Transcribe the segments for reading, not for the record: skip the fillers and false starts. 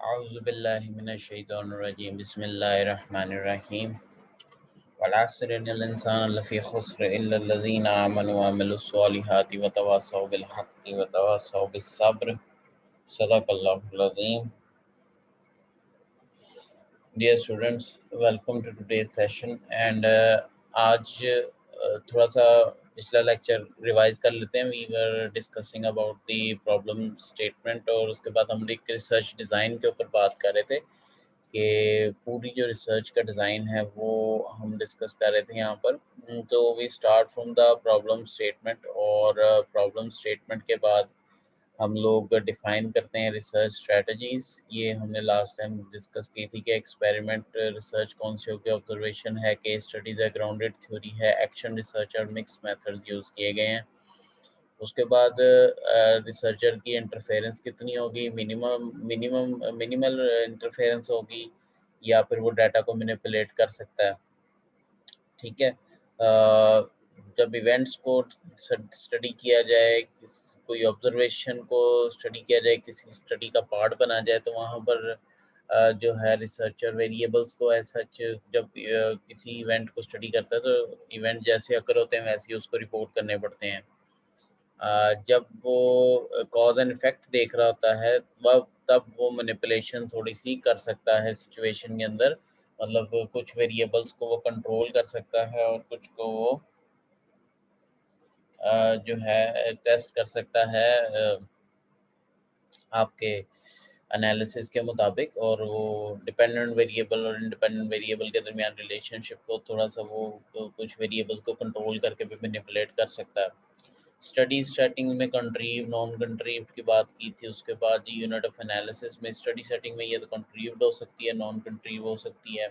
औज़ुबिल्लाहि मिनश्शैतानिर्रजीम बिस्मिल्लाहिर्रहमानिर्रहीम वल-अस्र इन्नल इंसान लफ़ी ख़ुस्र इल्लल्लज़ीना आमनु व अमिलुस्सॉलिहाति व तवास्सौ बिल हक़्क़ि व तवास्सौ बिस्सब्र सदक़ल्लाहुल अज़ीम। Dear students, welcome to today's session and आज थोड़ा सा पिछला लेक्चर रिवाइज कर लेते हैं। We were discussing about the problem statement और उसके बाद हम एक रिसर्च डिज़ाइन के ऊपर बात कर रहे थे कि पूरी जो रिसर्च का डिज़ाइन है वो हम डिस्कस कर रहे थे यहाँ पर। तो we start from the problem statement और प्रॉब्लम स्टेटमेंट के बाद हम लोग डिफाइन करते हैं रिसर्च स्ट्रेटजीज। ये हमने लास्ट टाइम डिस्कस की थी कि एक्सपेरिमेंट रिसर्च कौन सी होगी, ऑब्जर्वेशन है, केस स्टडीज है, ग्राउंडेड थ्योरी है, एक्शन रिसर्च और मिक्स मेथड्स यूज़ किए गए हैं। उसके बाद रिसर्चर की इंटरफेरेंस कितनी होगी, मिनिमल इंटरफेरेंस होगी या फिर वो डाटा को मैनिपुलेट कर सकता है। ठीक है। जब इवेंट्स को स्टडी किया जाए, कोई ऑब्जर्वेशन को स्टडी किया जाए, किसी स्टडी का पार्ट बना जाए, तो वहाँ पर जो है रिसर्चर वेरिएबल्स को एज सच जब किसी इवेंट को स्टडी करता है तो इवेंट जैसे अकर होते हैं वैसे ही उसको रिपोर्ट करने पड़ते हैं। जब वो कॉज एंड इफेक्ट देख रहा होता है वह तब वो मैनिपुलेशन थोड़ी सी कर सकता है सिचुएशन के अंदर, मतलब कुछ वेरिएबल्स को वो कंट्रोल कर सकता है और कुछ को वो जो है टेस्ट कर सकता है आपके एनालिसिस के मुताबिक, और वो डिपेंडेंट वेरिएबल और इंडिपेंडेंट वेरिएबल के दरमियान रिलेशनशिप को थोड़ा सा वो कुछ वेरिएबल्स को कंट्रोल करके भी मैनिपुलेट कर सकता है। स्टडी सेटिंग में कंट्रीव नॉन कंट्रीव की बात की थी। उसके बाद यूनिट ऑफ एनालिसिस में स्टडी सेटिंग में ये तो कंट्रीव्ड हो सकती है, नॉन कंट्रीव हो सकती है।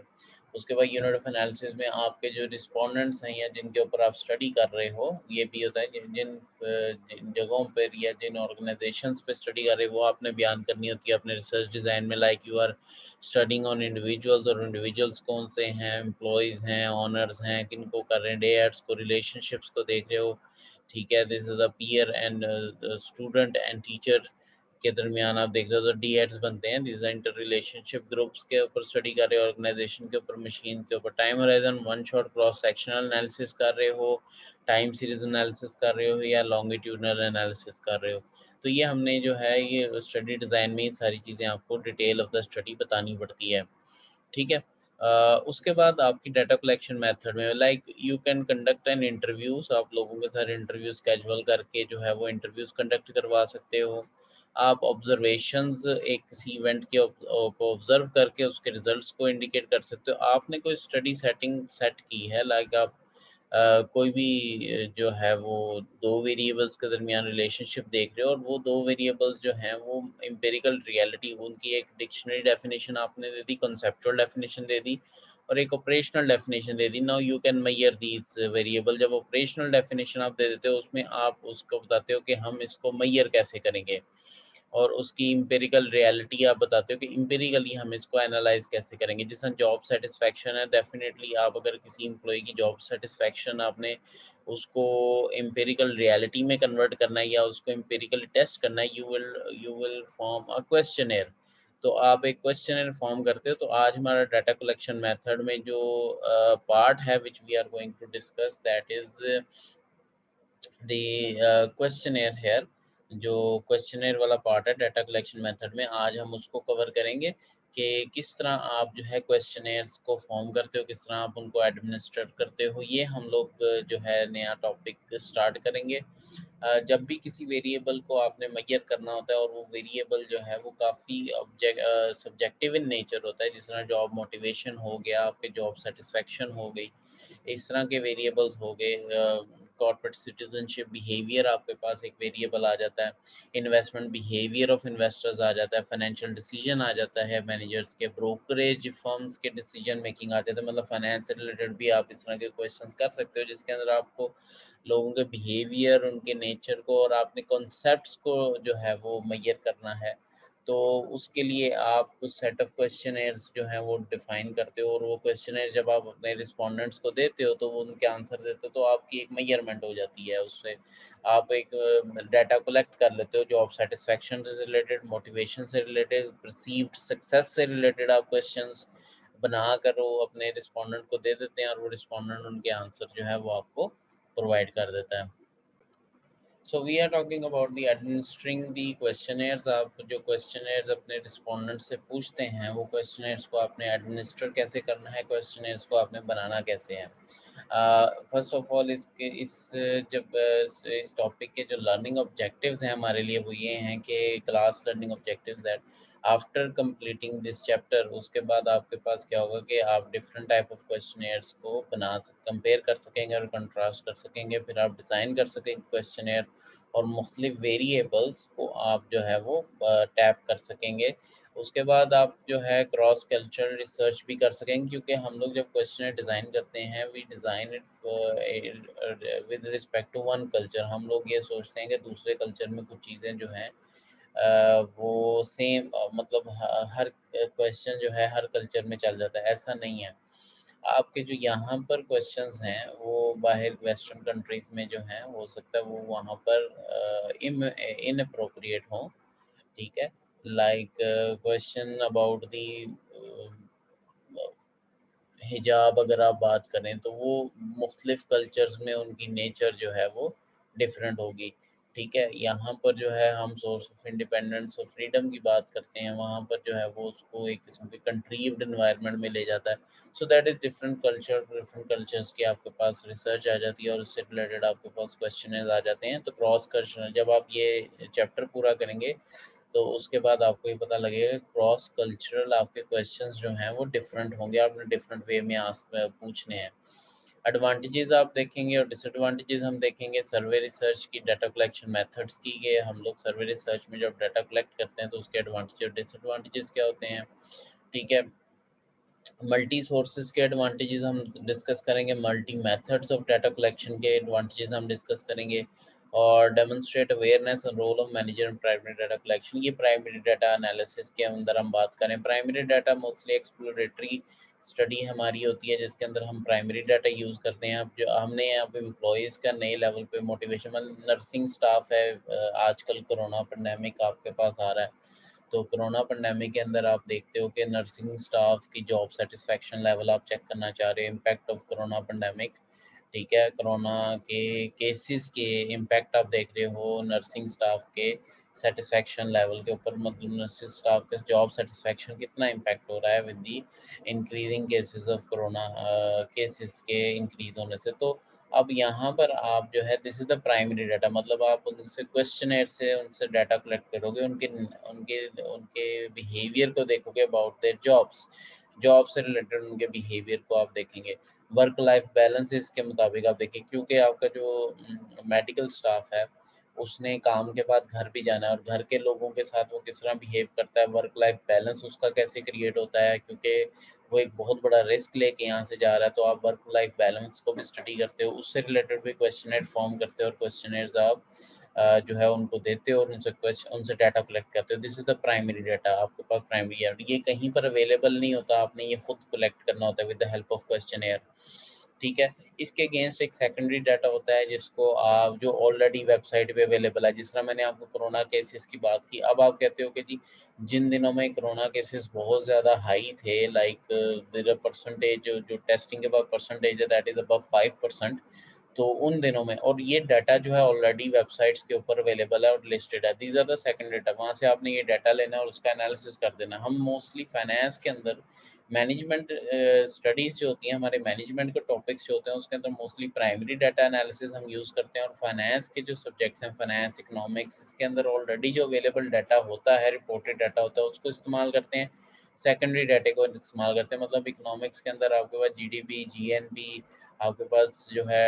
उसके बाद यूनिट ऑफ एनालिसिस में आपके जो रिस्पोंडेंट्स हैं या जिनके ऊपर आप स्टडी कर रहे हो, ये भी होता है जिन जगहों पर या जिन ऑर्गेनाइजेशंस पे स्टडी कर रहे हो वो आपने बयान करनी होती है अपने रिसर्च डिज़ाइन में। Like you are studying on individuals, और इंडिविजुअल्स कौन से हैं, एम्प्लॉयज़ हैं, ऑनर्स हैं, किन को कर रहे हैं, डे एड्स को, रिलेशनशिप्स को देख रहे हो। ठीक है, this is a peer and student and teacher के दरमियान आप देख रहे हो तो डी एड्स बनते हैं। दिस इंटर रिलेशनशिप ग्रुप्स के ऊपर स्टडी कर रहे हो, ऑर्गेनाइजेशन के ऊपर, मशीन के ऊपर। Time horizon one shot cross sectional analysis कर रहे हो, टाइम सीरीज एनालिसिस कर रहे हो या लॉन्गिट्यूडनल एनालिसिस कर रहे हो। तो ये हमने जो है ये स्टडी डिज़ाइन में सारी चीज़ें आपको डिटेल ऑफ द स्टडी बतानी पड़ती है। ठीक है। उसके बाद आपकी डाटा कलेक्शन मेथड में like you can conduct an interviews, आप लोगों के साथ इंटरव्यू स्केजुअल करके जो है वो इंटरव्यूज कंडक्ट करवा सकते हो। आप ऑब्जर्वेशंस एक किसी इवेंट के को ऑब्जर्व करके उसके रिजल्ट्स को इंडिकेट कर सकते हो। आपने कोई स्टडी सेटिंग सेट की है, लाइक आप कोई भी जो है वो दो वेरिएबल्स के दरमियान रिलेशनशिप देख रहे हो और वो दो वेरिएबल्स जो हैं वो एम्पिरिकल रियलिटी, उनकी एक डिक्शनरी डेफिनेशन आपने दे दी, कॉन्सेप्चुअल डेफिनेशन दे दी और एक operational definition they the. Now you can measure these variable. जब ऑपरेशनल डेफिनेशन आप दे देते हो उसमें आप उसको बताते हो कि हम इसको मेजर कैसे करेंगे, और उसकी एम्पिरिकल रियलिटी आप बताते हो कि एम्पिरिकली हम इसको एनालाइज कैसे करेंगे। जिस तरह जॉब सेटिस्फैक्शन है, डेफिनेटली आप अगर किसी एम्प्लॉय की जॉब सेटिस्फैक्शन आपने उसको एम्पिरिकल रियलिटी में कन्वर्ट करना है या उसको एम्पिरिकली टेस्ट करना है, you will form a questionnaire. तो आप एक क्वेश्चनर फॉर्म करते हो। तो आज हमारा डाटा कलेक्शन मेथड में जो पार्ट है which we are going to discuss, that is the questionnaire here. जो क्वेश्चनर वाला पार्ट है डाटा कलेक्शन मेथड में, आज हम उसको कवर करेंगे कि किस तरह आप जो है क्वेश्चनर्स को फॉर्म करते हो, किस तरह आप उनको एडमिनिस्टर करते हो। ये हम लोग जो है नया टॉपिक स्टार्ट करेंगे। जब भी किसी वेरिएबल को आपने मेजर करना होता है और वो वेरिएबल जो है वो काफ़ी सब्जेक्टिव इन नेचर होता है, जिस तरह जॉब मोटिवेशन हो गया, आपके जॉब सेटिस्फेक्शन हो गई, इस तरह के वेरिएबल्स हो गए। कॉर्पोरेट सिटीजनशिप बिहेवियर आपके पास एक वेरिएबल आ जाता है, इन्वेस्टमेंट बिहेवियर ऑफ इन्वेस्टर्स आ जाता है, फाइनेंशियल डिसीजन आ जाता है मैनेजर्स के, ब्रोकरेज फर्म्स के डिसीजन मेकिंग आ जाता है। मतलब फाइनेंस से रिलेटेड भी आप इस तरह के क्वेश्चंस कर सकते हो जिसके अंदर आपको लोगों के बिहेवियर, उनके नेचर को और आपने कॉन्सेप्ट्स को जो है वो मेजर करना है। तो उसके लिए आप कुछ सेट ऑफ क्वेश्चनेयर्स जो हैं वो डिफ़ाइन करते हो, और वो क्वेश्चनेयर जब आप अपने रिस्पोंडेंट्स को देते हो तो वो उनके आंसर देते हो, तो आपकी एक मेजरमेंट हो जाती है उससे। आप एक डाटा कलेक्ट कर लेते हो, जॉब सैटिस्फैक्शन से रिलेटेड, मोटिवेशन से रिलेटेड, परसीव्ड सक्सेस से रिलेटेड आप क्वेश्चंस बनाकर वो अपने रिस्पोंडेंट को दे देते हैं, और वो रिस्पोंडेंट उनके आंसर जो है वो आपको प्रोवाइड कर देता है। So we are talking about the administering the questionnaires। आप जो questionnaires अपने respondents से पूछते हैं, वो questionnaires को आपने administer कैसे करना है, questionnaires को आपने बनाना कैसे है। फर्स्ट ऑफ ऑल इस टॉपिक के जो लर्निंग ऑब्जेक्टिव्स हैं हमारे लिए, वो ये हैं कि class learning objectives that after completing this chapter, उसके बाद आपके पास क्या होगा कि आप डिफरेंट टाइप ऑफ क्वेश्चनेयर्स को कंपेयर कर सकेंगे और कंट्रास्ट कर सकेंगे, फिर आप डिज़ाइन कर सकेंगे क्वेश्चनेयर, और मुख्तलिफ वेरिएबल्स को आप जो है वो टैप कर सकेंगे। उसके बाद आप जो है क्रॉस कल्चरल रिसर्च भी कर सकेंगे, क्योंकि हम लोग जब क्वेश्चन डिज़ाइन करते हैं, we design it with respect to one culture. हम लोग ये सोचते हैं कि दूसरे कल्चर में कुछ चीज़ें जो हैं वो सेम, मतलब हर क्वेश्चन जो है हर कल्चर में चल जाता है, ऐसा नहीं है। आपके जो यहाँ पर क्वेश्चंस हैं वो बाहर वेस्टर्न कंट्रीज में जो हैं, हो सकता है वो वहाँ पर इनअप्रोप्रिएट हो, ठीक है। लाइक क्वेश्चन अबाउट दी हिजाब अगर आप बात करें, तो वो मुख्तलिफ कल्चर्स में उनकी नेचर जो है वो डिफरेंट होगी, ठीक है। यहाँ पर जो है हम सोर्स ऑफ इंडिपेंडेंस और फ्रीडम की बात करते हैं, वहाँ पर जो है वो उसको एक किस्म के कंट्रीव्ड एनवायरनमेंट में ले जाता है। So that is different cultures की आपके पास रिसर्च आ जाती है, और उससे रिलेटेड आपके पास क्वेश्चन आ जाते हैं। तो क्रॉस क्वेश्चन जब आप ये चैप्टर पूरा करेंगे, तो उसके बाद आपको ये पता लगेगा क्रॉस कल्चरल आपके क्वेश्चंस जो हैं वो डिफरेंट होंगे, आपने डिफरेंट वे में पूछने हैं। एडवांटेजेस आप देखेंगे और डिसएडवांटेजेस हम देखेंगे सर्वे रिसर्च की, डाटा कलेक्शन मेथड्स की। ये हम लोग सर्वे रिसर्च में जब डाटा कलेक्ट करते हैं तो उसके एडवांटेज और डिसएडवांटेजेस क्या होते हैं, ठीक है। मल्टी सोर्सेज के एडवांटेजेस हम डिस्कस करेंगे, multi methods of data collection के एडवांटेजेस हम डिस्कस करेंगे, और demonstrate awareness and role of manager in primary data collection. ये प्राइमरी डाटा एनालिसिस के अंदर हम बात करें। Primary data mostly exploratory study हमारी होती है, जिसके अंदर हम प्राइमरी डाटा यूज़ करते हैं। अब जो हमने यहाँ पे एम्प्लॉयज़ का नए लेवल पे मोटिवेशन, मतलब नर्सिंग स्टाफ है, आजकल कोरोना पेंडेमिक आपके पास आ रहा है, तो कोरोना पेंडेमिक के अंदर आप देखते हो कि नर्सिंग स्टाफ की जॉब सेटिस्फैक्शन लेवल आप चेक करना चाह रहे हो, इम्पैक्ट ऑफ कोरोना पेंडेमिक, ठीक है। कोरोना के केसेस के इम्पैक्ट आप देख रहे हो नर्सिंग स्टाफ के सेटिस्फैक्शन लेवल के ऊपर, मतलब नर्सिंग स्टाफ के जॉब सेटिस्फैक्शन कितना इम्पैक्ट हो रहा है with the increasing cases of corona, cases के इंक्रीज होने से। तो अब यहाँ पर आप जो है this is the primary data, मतलब आप उनसे क्वेश्चनेयर से उनसे डाटा कलेक्ट करोगे, उनके उनके उनके बिहेवियर को देखोगे अबाउट देयर जॉब्स, जॉब से रिलेटेड उनके बिहेवियर को आप देखेंगे। वर्क लाइफ बैलेंस इसके मुताबिक आप देखिए, क्योंकि आपका जो मेडिकल स्टाफ है, उसने काम के बाद घर भी जाना है, और घर के लोगों के साथ वो किस तरह बिहेव करता है, वर्क लाइफ बैलेंस उसका कैसे क्रिएट होता है, क्योंकि वो एक बहुत बड़ा रिस्क लेके यहाँ से जा रहा है। तो आप वर्क लाइफ बैलेंस को भी स्टडी करते हो, उससे रिलेटेड भी क्वेश्चनेयर फॉर्म करते हो, और क्वेश्चनेयर्स आप जो है उनको देते हो, और उनसे डाटा कलेक्ट करते हो। This is the primary data, आपके पास प्राइमरी है, ये कहीं पर अवेलेबल नहीं होता, आपने ये खुद कलेक्ट करना होता है with the help of questionnaire, ठीक है। इसके अगेंस्ट एक सेकेंडरी डाटा होता है, जिसको आप जो ऑलरेडी वेबसाइट पे अवेलेबल है, जिस तरह मैंने आपको कोरोना केसेस की बात की। अब आप कहते हो कि जी जिन दिनों में कोरोना केसेस बहुत ज़्यादा हाई थे, लाइक द परसेंटेज जो टेस्टिंग के बाद परसेंटेज है दैट इज़ अबव 5%, तो उन दिनों में, और ये डाटा जो है ऑलरेडी वेबसाइट्स के ऊपर अवेलेबल है और लिस्टेड है। These are the second data, वहाँ से आपने ये डाटा लेना है और उसका एनालिसिस कर देना। हम मोस्टली फाइनेंस के अंदर मैनेजमेंट स्टडीज़ जो होती हैं, हमारे मैनेजमेंट के टॉपिक्स जो होते हैं, उसके अंदर मोस्टली प्राइमरी डाटा एनालिसिस हम यूज़ करते हैं, और फाइनेंस के जो सब्जेक्ट्स हैं, फाइनेंस, इकोनॉमिक्स, इसके अंदर ऑलरेडी जो अवेलेबल डाटा होता है, रिपोर्टेड डाटा होता है, उसको इस्तेमाल करते हैं। सेकेंडरी डाटे को इस्तेमाल करते हैं, मतलब इकोनॉमिक्स के अंदर आपके पास जीडीपी, जीएनपी, आपके पास जो है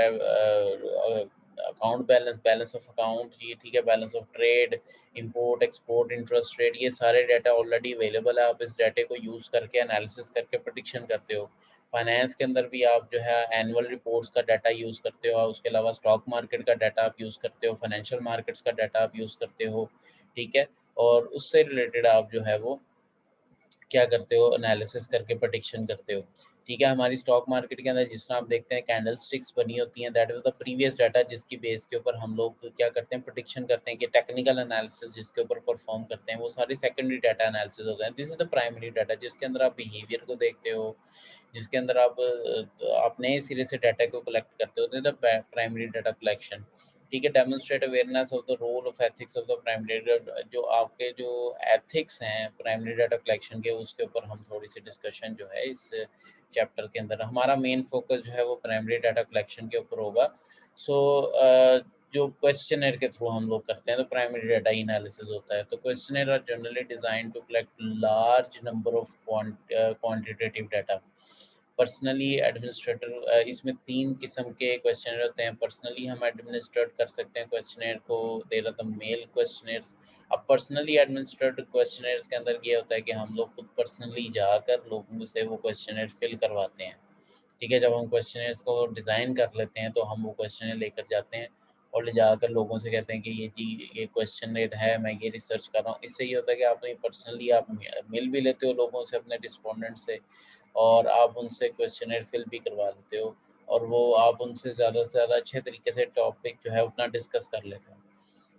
account balance, balance of account, ये ठीक है, balance of trade, import export, interest rate, ये सारे डाटा ऑलरेडी अवेलेबल है। आप इस डाटे को यूज़ करके एनालिसिस करके प्रेडिक्शन करते हो। फाइनेंस के अंदर भी आप जो है एनुअल रिपोर्ट्स का डाटा यूज़ करते हो, और उसके अलावा स्टॉक मार्केट का डाटा आप यूज़ करते हो, फाइनेंशियल मार्केट्स का डाटा आप यूज़ करते हो, ठीक है। और उससे रिलेटेड आप जो है वो क्या करते हो, एनालिसिस करके प्रेडिक्शन करते हो। ठीक है, हमारी स्टॉक मार्केट के अंदर जिस तरह आप देखते हैं कैंडल स्टिक्स बनी होती हैं, that is the previous data जिसकी बेस के ऊपर हम लोग क्या करते हैं, प्रेडिक्शन करते हैं कि टेक्निकल एनालिसिस जिसके ऊपर परफॉर्म करते हैं वो सारे सेकेंडरी डाटा एनालिसिस होते हैं। This is the primary data जिसके अंदर आप बिहेवियर को देखते हो, जिसके अंदर आप नए सिरे से डाटा को कलेक्ट करते हो, द प्राइमरी डाटा कलेक्शन। ठीक है, demonstrate awareness of the role of ethics of the primary data, जो आपके जो एथिक्स हैं प्राइमरी डाटा कलेक्शन के, उसके ऊपर हम थोड़ी सी डिस्कशन जो है इस चैप्टर के अंदर, हमारा मेन फोकस जो है वो प्राइमरी डाटा कलेक्शन के ऊपर होगा। सो जो क्वेश्चनर के थ्रू हम लोग करते हैं तो प्राइमरी डाटा एनालिसिस होता है। तो questionnaire are generally design to collect large number of quantitative data. Personally administrator, इसमें 3 किस्म के क्वेश्चनर होते हैं। पर्सनली हम एडमिनिस्ट्रेट कर सकते हैं क्वेश्चनर को, there are the mail questionnaires. अब पर्सनली एडमिनिस्ट्रेट क्वेश्चनर्स के अंदर ये होता है कि हम लोग खुद पर्सनली जाकर लोगों से वो क्वेश्चनर फिल करवाते हैं। ठीक है, जब हम क्वेश्चनर्स को डिज़ाइन कर लेते हैं तो हम वो क्वेश्चनर लेकर जाते हैं और ले जाकर लोगों से कहते हैं कि ये जी ये क्वेश्चनर है, मैं ये रिसर्च कर रहा हूँ। इससे ये होता है कि आप पर्सनली आप मिल भी लेते हो लोगों से, अपने रिस्पोंडेंट से, और आप उनसे क्वेश्चनर फिल भी करवा लेते हो, और वो आप उनसे ज़्यादा से ज़्यादा अच्छे तरीके से टॉपिक जो है अपना डिस्कस कर लेते हो।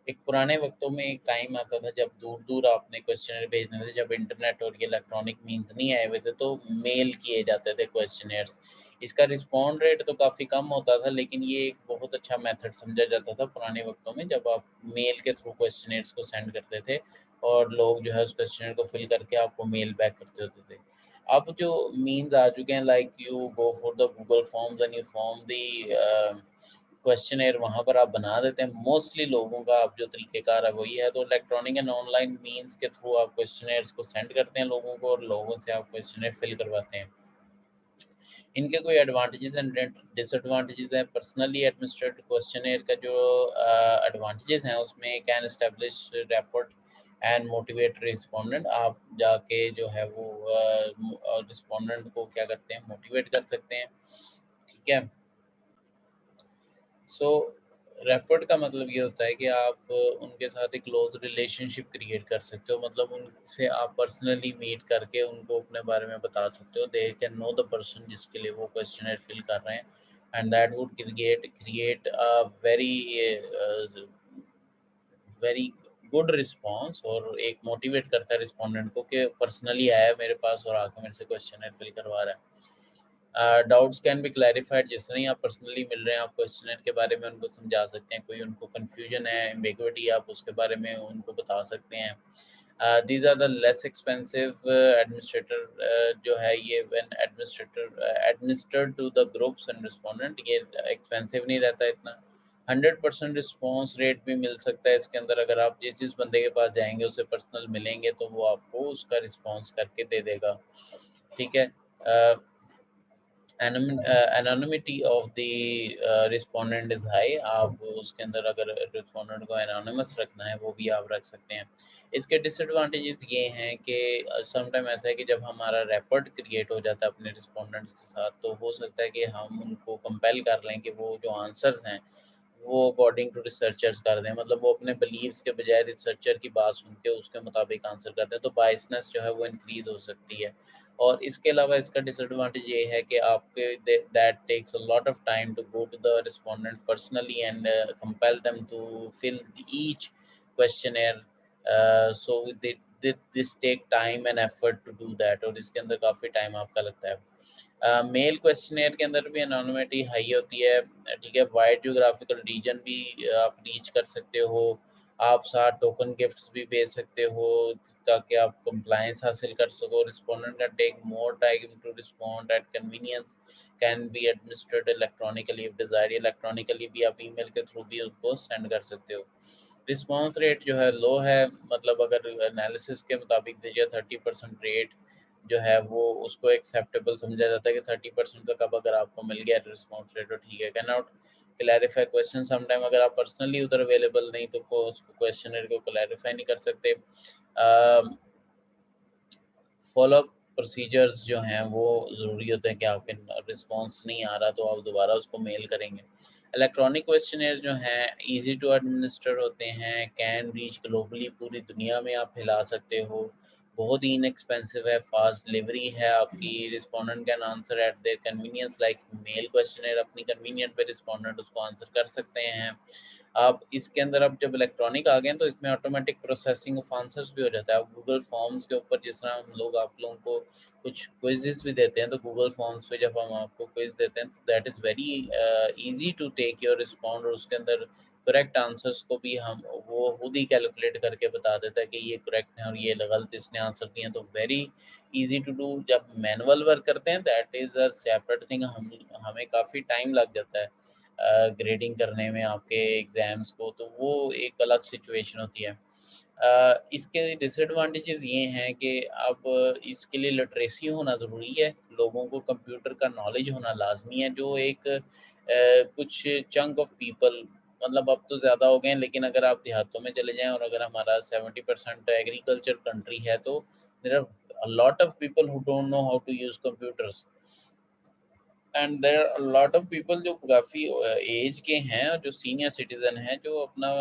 एक पुराने वक्तों में एक टाइम आता था जब दूर-दूर आपने क्वेश्चनर भेजने थे, जब इंटरनेट और ये इलेक्ट्रॉनिक मीन्स नहीं आए हुए थे, तो मेल किए जाते थे क्वेश्चनर्स। इसका रिस्पॉन्ड रेट तो काफ़ी कम होता था, लेकिन ये एक बहुत अच्छा मेथड समझा जाता था पुराने वक्तों में, जब आप मेल के थ्रू क्वेश्चनर्स को सेंड करते थे और लोग जो है उस क्वेश्चनर को फिल करके आपको मेल बैक करते होते थे। अब जो मीन्स आ चुके हैं, like you go for the Google forms and you form the questionnaire, वहाँ पर आप बना देते हैं। मोस्टली लोगों का अब जो तरीक़ेकार है वही है, तो इलेक्ट्रॉनिक एंड ऑनलाइन मीन्स के थ्रू आप क्वेश्चनर्स को सेंड करते हैं लोगों को, और लोगों से आप क्वेश्चनर फिल करवाते हैं। इनके कोई एडवांटेजेस एंड डिसएडवांटेजेस हैं। पर्सनली एडमिनिस्ट्रेटेड क्वेश्चनर का जो एडवांटेजेस हैं उसमें can establish rapport and motivate respondent. आप जाके जो है वो रिस्पोंडेंट को क्या करते हैं, मोटिवेट कर सकते हैं। ठीक है, सो रैपर्ड का मतलब ये होता है कि आप उनके साथ एक क्लोज रिलेशनशिप क्रिएट कर सकते हो, मतलब उनसे आप पर्सनली मीट करके उनको अपने बारे में बता सकते हो। They can know the person जिसके लिए वो क्वेश्चनर फिल कर रहे हैं, and that would create a very very good response, और एक मोटिवेट करता है रिस्पोंडेंट को कि पर्सनली आया है मेरे पास और आके मेरे से क्वेश्चनर फिल करवा रहा है। डाउट्स कैन बी क्लैरिफाइड, जिस तरह ही आप पर्सनली मिल रहे हैं आप क्वेश्चनर के बारे में उनको समझा सकते हैं, कोई उनको कन्फ्यूजन है, एम्बिग्विटी, आप उसके बारे में उनको बता सकते हैं। These are the less expensive administrator, जो है ये when administrator administered to the groups and respondent, ये एक्सपेंसिव नहीं रहता इतना। 100% रिस्पॉन्स रेट भी मिल सकता है इसके अंदर, अगर आप जिस जिस बंदे के पास जाएंगे उससे पर्सनल मिलेंगे तो वो आपको उसका रिस्पॉन्स करके दे देगा। ठीक है, anonymity of the respondent is high. आप उसके अंदर अगर रिस्पोंडेंट को एनोनिमस रखना है वो भी आप रख सकते हैं। इसके डिसएडवांटेजेस ये हैं कि समटाइम ऐसा है कि जब हमारा रैपर्ड क्रिएट हो जाता है अपने रिस्पोंडेंट्स के साथ, तो हो सकता है कि हम उनको कंपेल कर लें कि वो जो आंसर्स हैं वो अकॉर्डिंग टू रिसर्चर्स कर दें, मतलब वो अपने बिलीव्स के बजाय रिसर्चर की बात सुन के उसके मुताबिक आंसर करते हैं, तो बायसनेस जो है वो इंक्रीज़ हो सकती है। और इसके अलावा इसका डिसएडवांटेज ये है कि आपके that takes a lot of time to go to the respondent personally and compel them to fill each questionnaire, so this take time and effort to do that, और इसके अंदर काफ़ी टाइम आपका लगता है। मेल क्वेश्चनेयर के अंदर भी एनोनिमिटी हाई होती है। ठीक है, वाइड ज्योग्राफिकल रीजन भी आप रीच कर सकते हो। आप साथ टोकन गिफ्ट्स भी भेज सकते हो ताकि आप कंप्लायंस हासिल कर सको। Respondent can take more time to respond at convenience, can be administrated electronically if desire. Electronically भी आप ईमेल के थ्रू भी उसको सेंड कर सकते हो। रिस्पॉन्स रेट जो है लो है, मतलब अगर एनालिसिस के मुताबिक देखिए 30% रेट जो है वो उसको एक्सेप्टेबल समझा जाता है कि 30% तक अब अगर आपको मिल गया रिस्पॉन्स रेट तो ठीक है। Can not clarify question, sometime अगर आप पर्सनली उधर अवेलेबल नहीं तो क्वेश्चनर को क्लैरिफाई नहीं कर सकते। फॉलो अप प्रोसीजर्स जो हैं वो ज़रूरी होते हैं कि आपके रिस्पॉन्स नहीं आ रहा तो आप दोबारा उसको मेल करेंगे। इलेक्ट्रॉनिक क्वेश्चनेयर जो हैं इजी टू एडमिनिस्टर होते हैं, कैन रीच ग्लोबली, पूरी दुनिया में आप फैला सकते हो, बहुत ही इनएक्सपेंसिव है, फास्ट डिलीवरी है आपकी, respondent can answer at their convenience, like mail questionnaire अपनी कन्वीनियंट पे रिस्पोंडेंट उसको आंसर कर सकते हैं। आप इसके अंदर अब जब इलेक्ट्रॉनिक आ गए हैं तो इसमें ऑटोमेटिक प्रोसेसिंग ऑफ आंसर्स भी हो जाता है। अब गूगल फॉर्म्स के ऊपर जिस तरह हम लोग आप लोगों को कुछ क्विज़ेस भी देते हैं, तो गूगल फॉर्म्स पे जब हम आपको क्विज़ देते हैं तो that is very easy to take your respond, और उसके अंदर करेक्ट आंसर्स को भी हम वो खुद ही कैलकुलेट करके बता देता है कि ये करेक्ट है और ये गलत इसने आंसर दिए हैं, तो वेरी ईज़ी टू डू। जब मैनुअल वर्क करते हैं that is a separate thing, हमें काफ़ी टाइम लग जाता है ग्रेडिंग करने में आपके एग्ज़ाम्स को, तो वो एक अलग सिचुएशन होती है। इसके डिसएडवांटेजेस ये हैं कि अब इसके लिए लिटरेसी होना ज़रूरी है, लोगों को कंप्यूटर का नॉलेज होना लाज़मी है, जो एक कुछ चंक ऑफ पीपल, मतलब अब तो ज़्यादा हो गए हैं, लेकिन अगर आप देहातों में चले जाएँ और अगर हमारा 70% एग्रीकल्चर कंट्री है, तो there are a lot of people who don't know how to use computers. And there are lot of people जो काफ़ी एज के हैं और जो सीनियर सिटीज़न हैं, जो अपना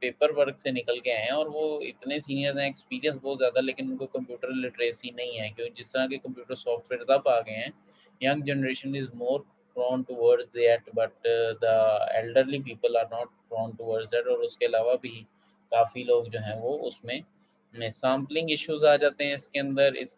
पेपर वर्क से निकल के आए हैं और वो इतने सीनियर हैं, एक्सपीरियंस बहुत ज़्यादा, लेकिन उनको कंप्यूटर लिटरेसी नहीं है, क्योंकि जिस तरह के कंप्यूटर सॉफ्टवेयर अब आ गए हैं, young generation is more prone towards that, but the elderly people are not prone towards that, और उसके अलावा भी काफ़ी लोग जो हैं वो उसमें सैम्पलिंग इश्यूज़ आ जाते हैं इसके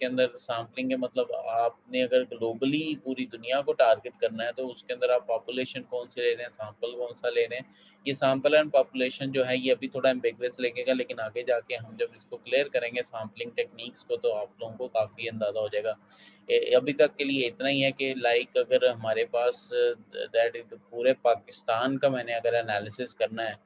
अंदर सैम्पलिंग के मतलब आपने अगर ग्लोबली पूरी दुनिया को टारगेट करना है, तो उसके अंदर आप पॉपुलेशन कौन-सी ले रहे हैं, सैंपल कौन-सा ले रहे हैं। ये सैंपल एंड पॉपुलेशन जो है, ये अभी थोड़ा एम्बिगुअस लगेगा, लेकिन आगे जाके हम जब इसको क्लियर करेंगे सैंपलिंग टेक्नीक्स को, तो आप लोगों को काफ़ी अंदाज़ा हो जाएगा। अभी तक के लिए इतना ही है कि लाइक अगर हमारे पास दैट इज़ पूरे पाकिस्तान का मैंने अगर एनालिसिस करना है,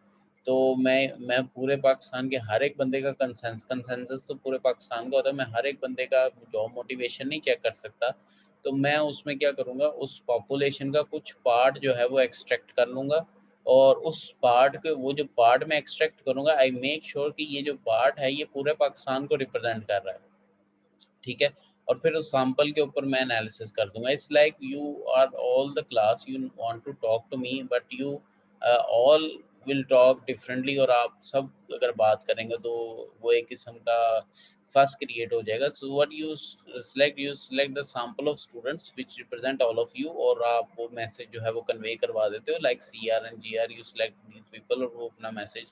तो मैं पूरे पाकिस्तान के हर एक बंदे का कंसेंसस तो पूरे पाकिस्तान का होता है, मैं हर एक बंदे का जॉब मोटिवेशन नहीं चेक कर सकता। तो मैं उसमें क्या करूँगा, उस पॉपुलेशन का कुछ पार्ट जो है वो एक्सट्रैक्ट कर लूँगा, और उस पार्ट के वो जो पार्ट मैं एक्सट्रैक्ट करूँगा, आई मेक श्योर कि ये जो पार्ट है ये पूरे पाकिस्तान को रिप्रेज़ेंट कर रहा है। ठीक है? और फिर उस सैंपल के ऊपर मैं एनालिसिस कर दूँगा। It's like you are all the class, you want to talk to me, but you all will talk differently, और आप सब अगर बात करेंगे तो वो एक किस्म का फस क्रिएट हो जाएगा। So what you select the sample of students which represent all of you, और आप वो मैसेज जो है वो कन्वे करवा देते हो, like CR and GR, you select these people, और वो अपना मैसेज,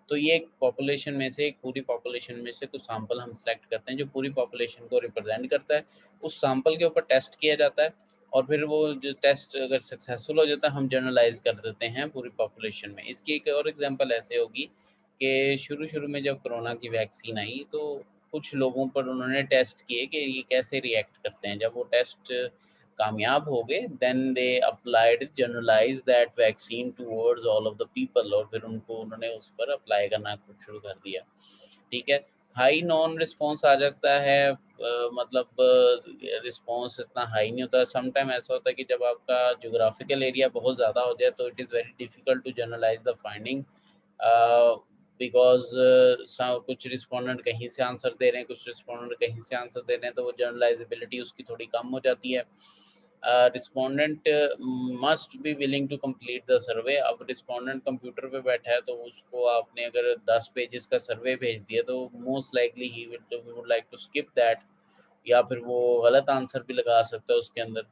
तो ये एक पॉपुलेशन में से, एक पूरी पॉपुलेशन में से कुछ सैंपल हम सेलेक्ट करते हैं जो पूरी पॉपुलेशन को रिप्रेजेंट करता है। उस सैंपल के ऊपर टेस्ट किया जाता है, और फिर वो जो टेस्ट अगर सक्सेसफुल हो जाता है, हम जनरलाइज़ कर देते हैं पूरी पॉपुलेशन में। इसकी एक और एग्ज़ाम्पल ऐसे होगी कि शुरू-शुरू में जब कोरोना की वैक्सीन आई, तो कुछ लोगों पर उन्होंने टेस्ट किए कि ये कैसे रिएक्ट करते हैं। जब वो टेस्ट कामयाब हो गए, then they applied generalize that vaccine towards all of the people, और फिर उन्होंने उस पर अप्लाई करना शुरू कर दिया। ठीक है? हाई नॉन रिस्पॉन्स आ जाता है, मतलब रिस्पॉन्स इतना हाई नहीं होता। सम टाइम ऐसा होता है कि जब आपका ज्योग्राफिकल एरिया बहुत ज़्यादा हो जाए, तो it is very difficult to generalize the finding, because कुछ रिस्पोंडेंट कहीं से आंसर दे रहे हैं, कुछ रिस्पोंडेंट कहीं से आंसर दे रहे हैं, तो वो जनरलाइज़ेबिलिटी उसकी थोड़ी कम हो जाती है। Respondent must be willing to complete the survey. अब रिस्पोंडेंट कंप्यूटर पे बैठा है, तो उसको आपने अगर 10 पेजेस का सर्वे भेज दिया, तो मोस्ट लाइकली ही would like to skip that, या फिर वो गलत आंसर भी लगा सकता है उसके अंदर।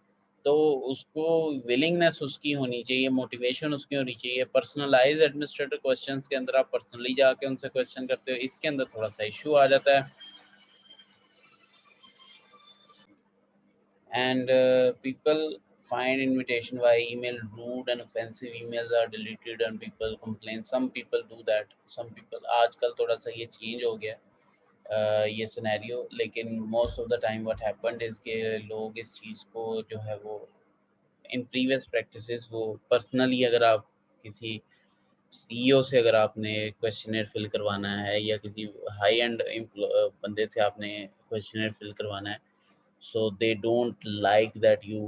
तो उसको विलिंगनेस उसकी होनी चाहिए, मोटिवेशन उसकी होनी चाहिए। पर्सनलाइज़्ड एडमिनिस्ट्रेटिव क्वेश्चंस के अंदर आप पर्सनली जाके उनसे क्वेश्चन करते हो, इसके अंदर थोड़ा-सा इश्यू आ जाता है। And people find invitation via email rude, and offensive emails are deleted and people complain. Some people do that, some people, आजकल थोड़ा सा ये चेंज हो गया ये सिनेरियो, लेकिन most of the time what happened is के लोग इस चीज़ को जो है वो इन प्रीवियस प्रैक्टिसेस वो पर्सनली, अगर आप किसी सीईओ से अगर आपने क्वेश्चनेयर फिल करवाना है, या किसी हाई एंड बंदे से आपने क्वेश्चनेयर फिल करवाना है, so they don't like that you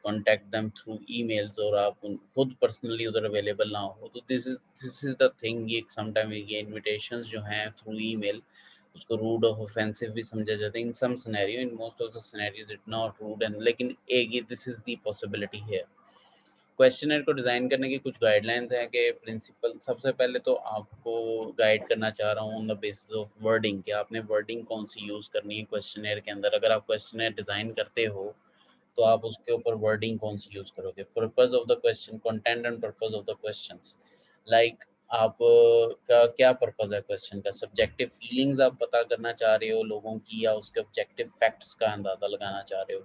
contact them through emails, और आप खुद पर्सनली उधर अवेलेबल ना हो, तो दिस इज द थिंग। ये समटाइम ये इनविटेशंस जो हैं थ्रू ईमेल, उसको रूड और ऑफेंसिव भी समझा जाता है in some scenario, in most of the scenarios it not rude, and लेकिन एक ये दिस इज द पॉसिबिलिटी है। क्वेश्चनर को डिज़ाइन करने की कुछ गाइडलाइंस हैं कि प्रिंसिपल, सबसे पहले तो आपको गाइड करना चाह रहा हूँ on the basis of wording, कि आपने वर्डिंग कौन सी यूज़ करनी है क्वेश्चनर के अंदर। अगर आप क्वेश्चनर डिज़ाइन करते हो तो आप उसके ऊपर वर्डिंग कौन सी यूज़ करोगे। Purpose of the question, content and purpose of the questions, like आप का क्या पर्पस है क्वेश्चन का। सब्जेक्टिव फीलिंग्स आप पता करना चाह रहे हो लोगों की, या उसके ऑब्जेक्टिव फैक्ट्स का अंदाज़ा लगाना चाह रहे हो।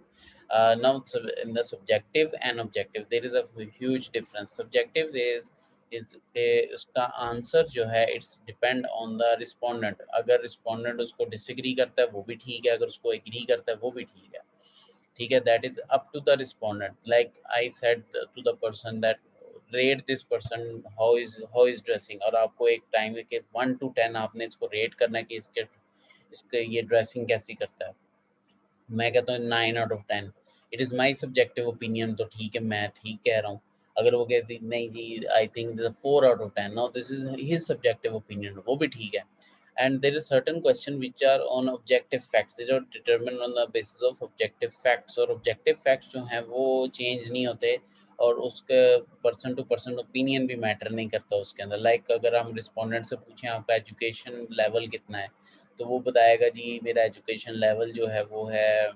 Now in the subjective and objective there is a huge difference. Subjective is उसका आंसर जो है it's depend on the respondent. अगर रिस्पोंडेंट उसको डिसएग्री करता है वो भी ठीक है, अगर उसको एग्री करता है वो भी ठीक है। ठीक है, that is up to the respondent. Like I said to the person that rate this person how is dressing, और आपको एक टाइम है कि 1 to 10 आपने इसको रेट करना है कि इसके इसके ये ड्रेसिंग कैसी करता है। मैं कहता हूँ 9 out of 10। It is my subjective opinion, तो ठीक है, मैं ठीक कह रहा हूँ। अगर वो कहती नहीं जी I think 4 out of 10, no this is his subjective opinion, वो भी ठीक है। And there is certain question which are on objective facts, these are determined on the basis of objective facts, और objective facts जो हैं वो change नहीं होते, और उसके पर्सन टू पर्सन ओपिनियन भी मैटर नहीं करता उसके अंदर। लाइक अगर हम रिस्पोंडेंट से पूछें आपका एजुकेशन लेवल कितना है, तो वो बताएगा जी मेरा एजुकेशन लेवल जो है वो है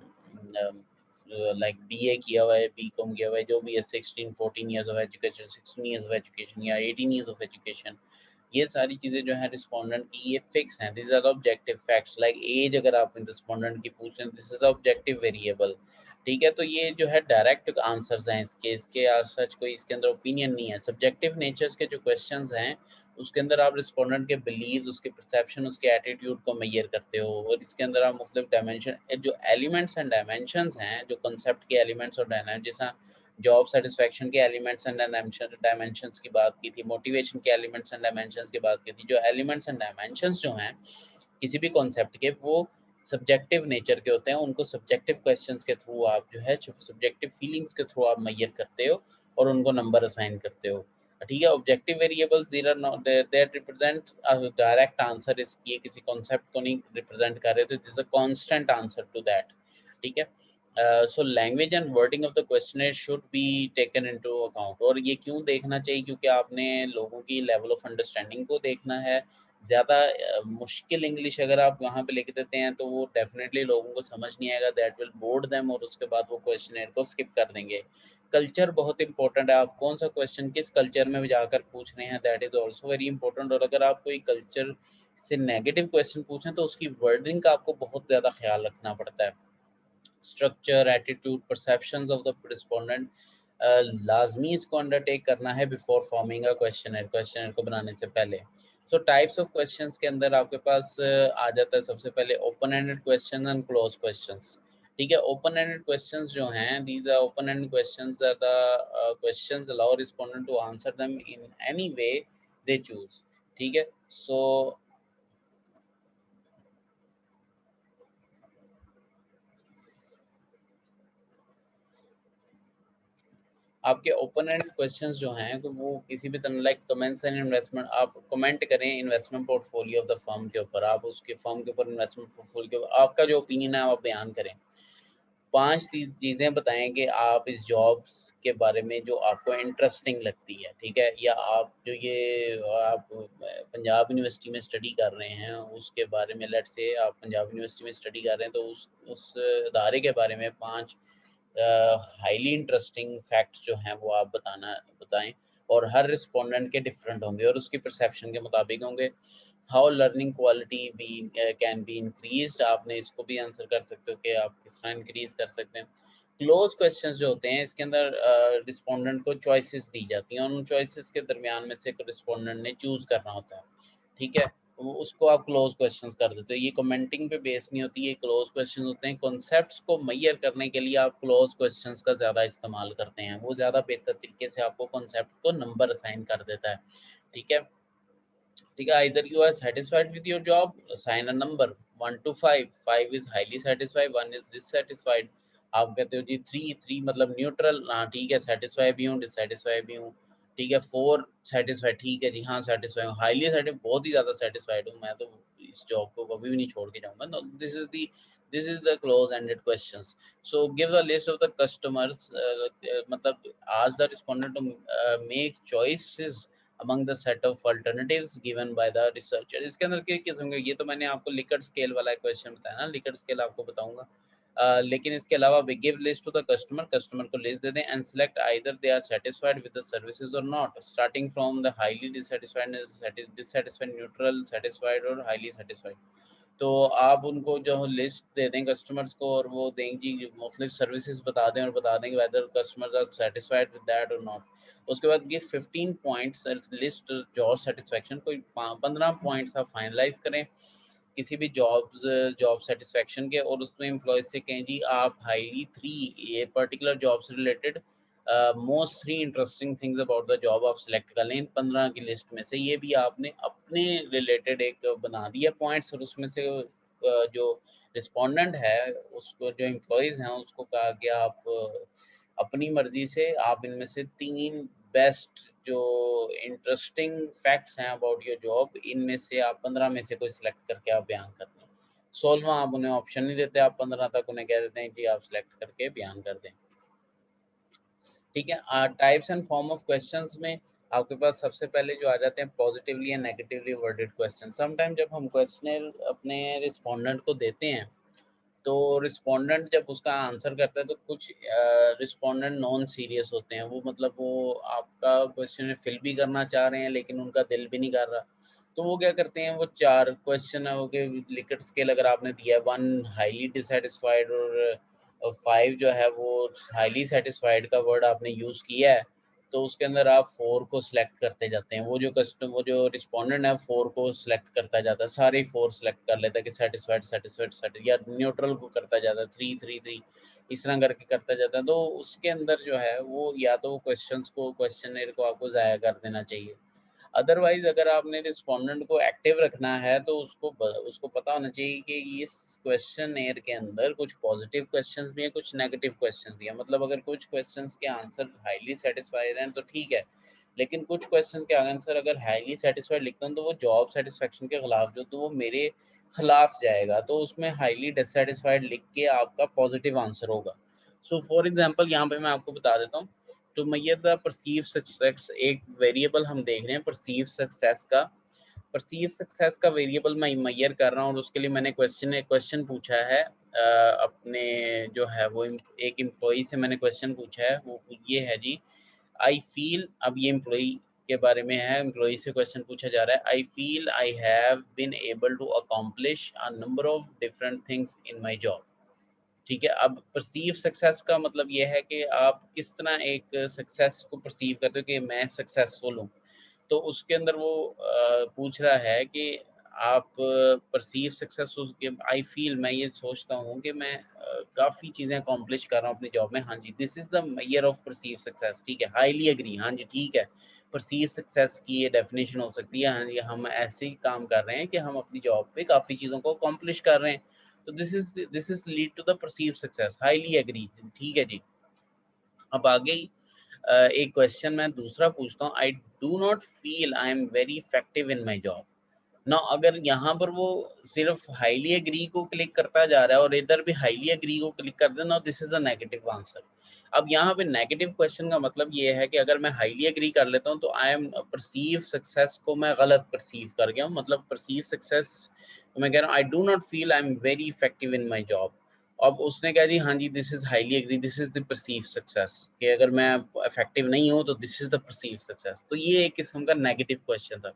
लाइक बीए किया हुआ है, बीकॉम किया हुआ है, जो भी है 16-14 years of education, 16 years of education या 18 ईयर्स ऑफ एजुकेशन। ये सारी चीज़ें जो है रिस्पोंडेंट की ये फिक्स हैं, this are objective facts. Like as अगर आप रिस्पोंडेंट की पूछ रहे हैं, दिस इज ऑब्जेक्टिव वेरिएबल। ठीक है, तो ये जो है डायरेक्ट आंसर्स हैं इसके, इसके आज सच कोई इसके अंदर ओपिनियन नहीं है। सब्जेक्टिव नेचर्स के जो क्वेश्चंस हैं उसके अंदर आप रिस्पोंडेंट के बिलीव्स, उसके परसेप्शन, उसके एटीट्यूड को मेजर करते हो, और इसके अंदर आप मुख्तलिफ डायमेंशन, जो एलिमेंट्स एंड डायमेंशंस हैं, जो कंसेप्ट के एलिमेंट्स और डायमेंशन, जैसा जॉब सेटिस्फैक्शन के एलिमेंट्स एंड डायमेंशंस की बात की थी, मोटिवेशन के एलिमेंट्स एंड डायमेंशंस की बात की थी। जो एलिमेंट्स एंड डायमेंशंस जो हैं किसी भी कॉन्सेप्ट के, वो सब्जेक्टिव नेचर के होते हैं, उनको सब्जेक्टिव क्वेश्चंस के थ्रू आप जो है सब्जेक्टिव फीलिंग्स के थ्रू आप मेजर करते हो और उनको नंबर असाइन करते हो। ठीक है, objective variables there are not that represent a direct answer, इस ये किसी कॉन्सेप्ट को नहीं रिप्रेजेंट कर रहे, तो this is a constant answer to that. ठीक है, so language and wording of the questionnaire should be taken into account. और ये क्यों देखना चाहिए, क्योंकि आपने लोगों की लेवल ऑफ अंडरस्टैंडिंग को देखना है। ज़्यादा मुश्किल इंग्लिश अगर आप वहाँ पे लिख देते हैं तो वो डेफिनेटली लोगों को समझ नहीं आएगा, दैट विल बोर्ड देम, और उसके बाद वो क्वेश्चनर को स्किप कर देंगे। कल्चर बहुत इंपॉर्टेंट है, आप कौन सा क्वेश्चन किस कल्चर में जाकर पूछ रहे हैं, that is also very important. और अगर आप कोई कल्चर से नेगेटिव क्वेश्चन पूछें तो उसकी वर्डिंग का आपको बहुत ज़्यादा ख्याल रखना पड़ता है। Structure, attitude, perceptions of the respondent लाजमी इसको अंडरटेक करना है before forming a questionnaire, questionnaire को बनाने से पहले। सो टाइप्स ऑफ क्वेश्चंस के अंदर आपके पास आ जाता है सबसे पहले open ended question and close questions. ठीक है, ओपन एंडेड क्वेश्चंस जो हैं, these are open ended questions are the questions allow respondent to answer them in any way they choose. ठीक है, सो आपके ओपन एंड क्वेश्चंस जो हैं तो वो किसी भी तरह, लाइक कमेंट्स एंड इन्वेस्टमेंट, आप कमेंट करें investment portfolio of the firm के ऊपर, आप उसके फर्म के ऊपर इन्वेस्टमेंट पोर्टफोलियो के ऊपर आपका जो ओपिनियन है आप बयान करें। 5 चीज़ें बताएं कि आप इस जॉब के बारे में जो आपको इंटरेस्टिंग लगती है। ठीक है, या आप जो ये आप पंजाब यूनिवर्सिटी में स्टडी कर रहे हैं उसके बारे में, लेट्स से आप पंजाब यूनिवर्सिटी में स्टडी कर रहे हैं तो उस अदारे के बारे में 5 हाईली इंटरेस्टिंग फैक्ट्स जो हैं वो आप बताएं। और हर रिस्पोंडेंट के डिफरेंट होंगे और उसकी परसेप्शन के मुताबिक होंगे। How learning quality be can be increased, आपने इसको भी आंसर कर सकते हो कि आप किस तरह इंक्रीज कर सकते हैं। क्लोज क्वेश्चंस जो होते हैं इसके अंदर रिस्पोंडेंट को चॉइसेस दी जाती हैं और उन चॉइसेस के दरमियान में से एक रिस्पोंडेंट ने चूज करना होता है। ठीक है, उसको आप क्लोज क्वेश्चंस कर देते हो। ये कमेंटिंग पे बेस नहीं होती, ये क्लोज क्वेश्चंस होते हैं। कॉन्सेप्ट्स को मैयर करने के लिए आप क्लोज क्वेश्चंस का ज़्यादा इस्तेमाल करते हैं, वो ज़्यादा बेहतर तरीके से आपको कॉन्सेप्ट को नंबर असाइन कर देता है। ठीक है, ठीक है, either you are satisfied with your job, assign a number 1 to 5, 5 is highly satisfied, 1 is dissatisfied। आप कहते हो जी 3 मतलब न्यूट्रल, हाँ ठीक है, सेटिस्फाई भी हूँ, डिससेटिस्फाई भी हूँ। ठीक है, 4 सेटिस्फाइड, ठीक है जी, हाँ सेटिस्फाई हूँ, हाईली सेटिस्फाइड, बहुत ही ज़्यादा सेटिस्फाइड हूँ, मैं तो इस जॉब को कभी भी नहीं छोड़ के जाऊँगा। No, this is the This is the close-ended questions. So give a list of the customers, मतलब ask the respondent to make choices among the set of alternatives given by the researcher. इसके अंदर क्या किस्म का, ये तो मैंने आपको लिकर्ट स्केल वाला क्वेश्चन बताया ना, लिकर्ट स्केल आपको बताऊंगा। लेकिन इसके अलावा we give list to the customer, customer को लिस्ट दे दें and select either they are satisfied with the services और not, starting from the highly dissatisfied, dissatisfied, neutral, satisfied और हाईली सेटिस्फाइड। तो आप उनको जो लिस्ट दे दें कस्टमर्स को, और वो देंगे जी मुख्तलिफ सर्विसेज बता दें, और बता देंगे whether customers are satisfied with that और नॉट। उसके बाद give 15 points list job satisfaction, कोई 15 पॉइंट्स आप फाइनलाइज करें किसी भी जॉब सेटिस्फैक्शन के, और उसमें एम्प्लॉय से कहें जी आप हाईली 3 ये पर्टिकुलर जॉब से related most 3 interesting things about the job आप सेलेक्ट कर लें इन 15 की लिस्ट में से। ये भी आपने अपने रिलेटेड एक बना दिया पॉइंट्स, और उसमें से जो रिस्पोंडेंट है उसको, जो एम्प्लॉयज़ हैं उसको कहा कि आप अपनी मर्जी से आप इनमें से 3 बेस्ट जो इंटरेस्टिंग फैक्ट्स हैं अबाउट योर जॉब, इनमें से आप 15 में से कोई सिलेक्ट करके आप बयान कर दें। 16वां आप उन्हें ऑप्शन नहीं देते, आप 15 तक उन्हें कह देते हैं जी आप सिलेक्ट करके बयान कर दें। ठीक है। Types and form of questions में आपके पास सबसे पहले जो आ जाते हैं positively and negatively worded question. Sometime जब हम क्वेश्चनर अपने रिस्पोंडेंट को देते हैं, तो रिस्पोंडेंट जब उसका आंसर करता है तो कुछ रिस्पोंडेंट नॉन सीरियस होते हैं, वो मतलब वो आपका क्वेश्चन फिल भी करना चाह रहे हैं लेकिन उनका दिल भी नहीं कर रहा। तो वो क्या करते हैं, वो 4 क्वेश्चन है ओके, लिकर्ट स्केल अगर आपने दिया है 1 हाईली डिससैटिस्फाइड और 5 जो है वो हाईली सैटिस्फाइड का वर्ड आपने यूज़ किया है, तो उसके अंदर आप 4 को सिलेक्ट करते जाते हैं। वो जो रिस्पोंडेंट है 4 को सिलेक्ट करता जाता है, सारे 4 सिलेक्ट कर लेता है कि सैटिस्फाइड सैटिस्फाइड सैटिस्फाइड, या न्यूट्रल को करता जाता है 3 3 3, इस तरह करके करता जाता है। तो उसके अंदर जो है वो या तो क्वेश्चंस को, क्वेश्चनर को आपको ज़ाया कर देना चाहिए। अदरवाइज़ अगर आपने रिस्पोंडेंट को एक्टिव रखना है तो उसको पता होना चाहिए कि इस क्वेश्चनएयर के अंदर कुछ पॉजिटिव क्वेश्चंस भी हैं, कुछ नेगेटिव क्वेश्चंस भी हैं। मतलब अगर कुछ क्वेश्चंस के आंसर हाईली सैटिस्फाइड हैं तो ठीक है, लेकिन कुछ क्वेश्चन के आंसर अगर हाईली सैटिस्फाइड लिखता हूँ तो वो जॉब सेटिस्फेक्शन के खिलाफ, जो तो वो मेरे खिलाफ जाएगा, तो उसमें हाईली डिससैटिस्फाइड लिख के आपका पॉजिटिव आंसर होगा। सो फॉर एग्जांपल यहाँ पे मैं आपको बता देता हूँ, तो मैयर द परसीव सक्सेस, एक वेरिएबल हम देख रहे हैं परसीव सक्सेस का। परसीव सक्सेस का वेरिएबल मैं मैयर कर रहा हूँ, और उसके लिए मैंने क्वेश्चन पूछा है अपने जो है वो एक एम्प्लॉई से मैंने क्वेश्चन पूछा है, वो ये है जी, आई फील, अब ये एम्प्लॉई के बारे में है, एम्प्लॉई से क्वेश्चन पूछा जा रहा है, I feel I have been able to accomplish a number of different things in my job. ठीक है, अब परसीव सक्सेस का मतलब ये है कि आप किस तरह एक सक्सेस को परसीव करते हो कि मैं सक्सेसफुल हूँ। तो उसके अंदर वो पूछ रहा है कि आप परसीव सक्सेस, आई फील, मैं ये सोचता हूँ कि मैं काफ़ी चीज़ें अकॉम्प्लिश कर रहा हूँ अपनी जॉब में। हाँ जी, this is the major of perceive success. ठीक है, हाईली एग्री, हाँ जी ठीक है, परसीव सक्सेस की ये डेफिनेशन हो सकती है, हाँ जी हम ऐसे ही काम कर रहे हैं कि हम अपनी जॉब पे काफ़ी चीज़ों को अकॉम्प्लिश कर रहे हैं। तो this is lead to the perceive success, highly agree. ठीक है जी। अब आगे एक क्वेश्चन मैं दूसरा पूछता हूँ, I do not feel I am very effective in my job ना। अगर यहाँ पर वो सिर्फ हाईली एग्री को क्लिक करता जा रहा है और इधर भी हाईली एग्री को क्लिक कर देना, this is a negative answer. अब यहाँ पे नेगेटिव क्वेश्चन का मतलब ये है कि अगर मैं हाईली एग्री कर लेता हूँ तो आई एम परसीव सक्सेस को मैं गलत परसीव कर गया हूँ। मतलब परसीव सक्सेस तो मैं कह रहा हूँ I do not feel I am very effective in my job. अब उसने कहा जी हाँ जी this is highly agree, this is the perceive success, कि अगर मैं इफेक्टिव नहीं हूँ तो this is the perceive success. तो ये एक किस्म का नेगेटिव क्वेश्चन था।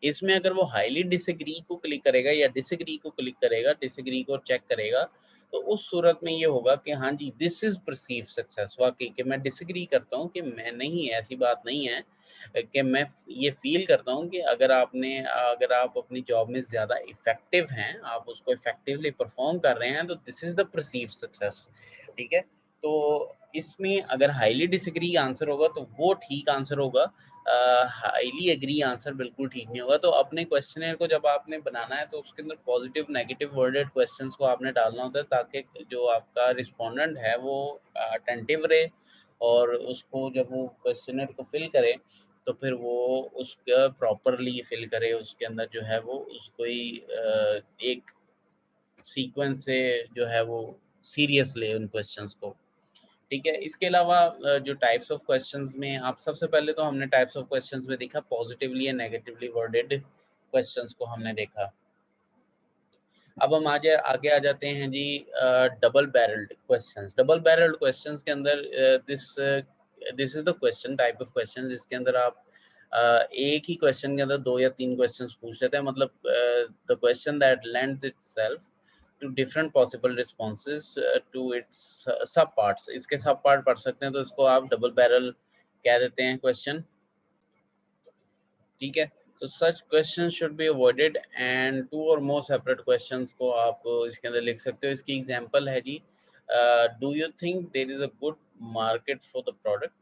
इसमें अगर वो हाईली डिसएग्री को क्लिक करेगा या डिसएग्री को क्लिक करेगा, डिसएग्री को चेक करेगा, तो उस सूरत में ये होगा कि हाँ जी दिस इज परसीव सक्सेस, वाकई कि मैं डिसएग्री करता हूँ कि मैं नहीं, ऐसी बात नहीं है, कि मैं ये फील करता हूँ कि अगर आप अपनी जॉब में ज़्यादा इफ़ेक्टिव हैं, आप उसको इफ़ेक्टिवली परफॉर्म कर रहे हैं, तो this is the perceived success. ठीक है, तो इसमें अगर हाईली डिसएग्री आंसर होगा तो वो ठीक आंसर होगा, हाईली एग्री आंसर बिल्कुल ठीक नहीं होगा। तो अपने क्वेश्चनर को जब आपने बनाना है तो उसके अंदर पॉजिटिव नेगेटिव वर्डेड क्वेश्चंस को आपने डालना होता है, ताकि जो आपका रिस्पोंडेंट है वो अटेंटिव रहे, और उसको जब वो क्वेश्चनर को फिल करे तो फिर वो उसका प्रॉपरली फिल करे, उसके अंदर जो है वो उसको ही एक सीक्वेंस से जो है वो सीरियस ले उन क्वेश्चंस को। ठीक है, इसके अलावा जो टाइप्स ऑफ क्वेश्चंस में आप सबसे पहले तो हमने टाइप्स ऑफ क्वेश्चंस में देखा पॉजिटिवली या नेगेटिवली वर्डेड क्वेश्चंस को हमने देखा। अब हम आगे आ जाते हैं जी double barrelled questions. Double barrelled questions के अंदर this is the question type of question जिसके अंदर आप एक ही क्वेश्चन के अंदर 2 या 3 क्वेश्चंस पूछ लेते हैं, मतलब the question that lends itself to different possible responses to its sub parts. इसके सब पार्ट पढ़ सकते हैं, तो इसको आप डबल बैरल कह देते हैं क्वेश्चन। ठीक है, तो such question should be avoided and 2 और मोर सेपरेट क्वेश्चंस को आप इसके अंदर लिख सकते हो। इसकी एग्जांपल है जी, do you think there is a good market for the product,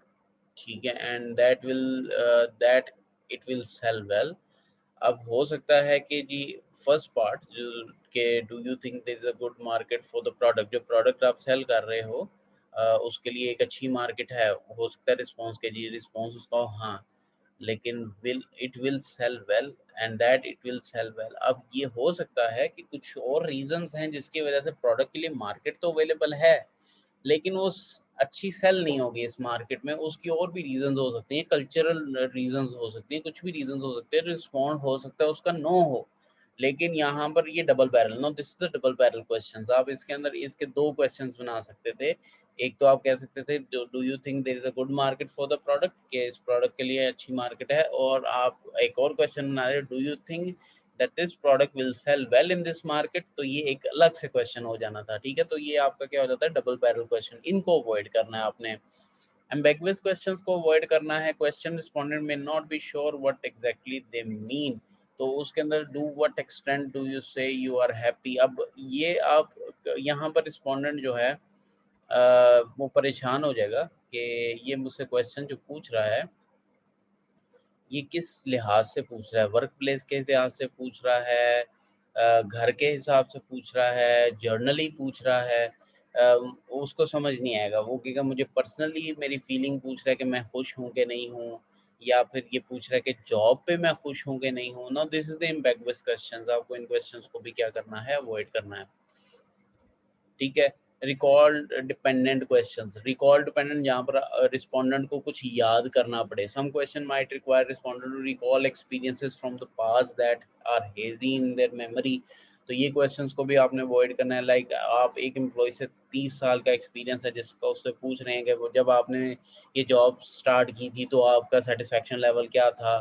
ठीक है, and that it will sell well. अब हो सकता है कि जी फर्स्ट पार्ट जो कि do you think there is a good market for the product, जो प्रोडक्ट आप सेल कर रहे हो उसके लिए एक अच्छी मार्केट है, हो सकता है रिस्पॉन्स के जी रिस्पॉन्स उसका हो हाँ, लेकिन will sell well and that it will sell well. अब ये हो सकता है कि कुछ और रीजंस हैं जिसकी वजह से प्रोडक्ट के लिए मार्केट तो अवेलेबल है, लेकिन वो अच्छी सेल नहीं होगी इस मार्केट में। उसकी और भी रीजंस हो सकती हैं, कल्चरल रीजंस हो सकती हैं, कुछ भी रीजंस हो सकते हैं, रिस्पॉन्ड हो सकता है उसका नो हो। लेकिन यहाँ पर ये double barrel, no this is the double barrel questions. आप इसके अंदर इसके 2 क्वेश्चंस बना सकते थे। एक तो आप कह सकते थे do you think there is a good market for the product, के इस प्रोडक्ट के लिए अच्छी मार्केट है, और आप एक और क्वेश्चन बना रहे do you think that this product will sell well in this market, तो ये एक अलग से क्वेश्चन हो जाना था। ठीक है, तो ये आपका क्या हो जाता है डबल बैरल क्वेश्चन। इनको अवॉइड करना है आपने। एम्बिगुअस क्वेश्चंस को अवॉइड करना है। क्वेश्चन रिस्पोंडेंट में not be sure what exactly they mean, तो उसके अंदर do what extent do you से यू आर हैप्पी। अब ये आप यहाँ पर रिस्पोंडेंट जो है वो परेशान हो जाएगा कि ये मुझसे क्वेश्चन जो पूछ रहा है ये किस लिहाज से पूछ रहा है, वर्क प्लेस के लिहाज से पूछ रहा है, घर के हिसाब से पूछ रहा है, जर्नली पूछ रहा है, उसको समझ नहीं आएगा। वो कहेगा मुझे पर्सनली मेरी फीलिंग पूछ रहा है कि मैं खुश हूँ कि नहीं हूँ, या फिर ये पूछ रहा है कि जॉब पे मैं खुश हूँ कि नहीं हूँ। Now this is the ambiguous questions. आपको इन क्वेश्चंस को भी क्या करना है, अवॉइड करना है। ठीक है, recall dependent questions. Recall dependent जहाँ पर रिस्पोंडेंट को कुछ याद करना पड़े। Some question might require respondent to recall experiences from the past that are hazy in their memory, तो ये क्वेश्चंस को भी आपने अवॉइड करना है। लाइक आप एक एम्प्लॉय से 30 साल का एक्सपीरियंस है जिसका उससे पूछ रहे हैं कि वो जब आपने ये जॉब स्टार्ट की थी तो आपका सेटिस्फेक्शन लेवल क्या था,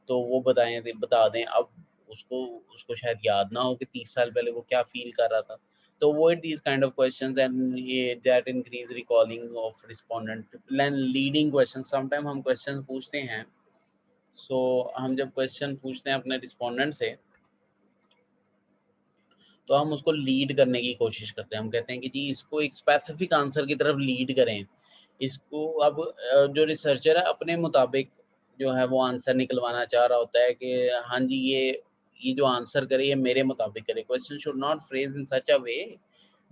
तो वो बता दें। अब उसको उसको शायद याद ना हो कि 30 साल पहले वो क्या फील कर रहा था। तो avoid these kind of questions and that increase recalling of respondent। then leading questions, sometimes हम क्वेश्चन पूछते हैं, so हम जब क्वेश्चन पूछते हैं अपने रिस्पोंडेंट से तो हम उसको लीड करने की कोशिश करते हैं। हम कहते हैं कि जी इसको एक स्पेसिफिक आंसर की तरफ लीड करें। इसको अब जो रिसर्चर है अपने मुताबिक जो है वो आंसर निकलवाना चाह रहा होता है कि हाँ जी ये जो आंसर करे ये मेरे मुताबिक करे। Question should not phrase in such a way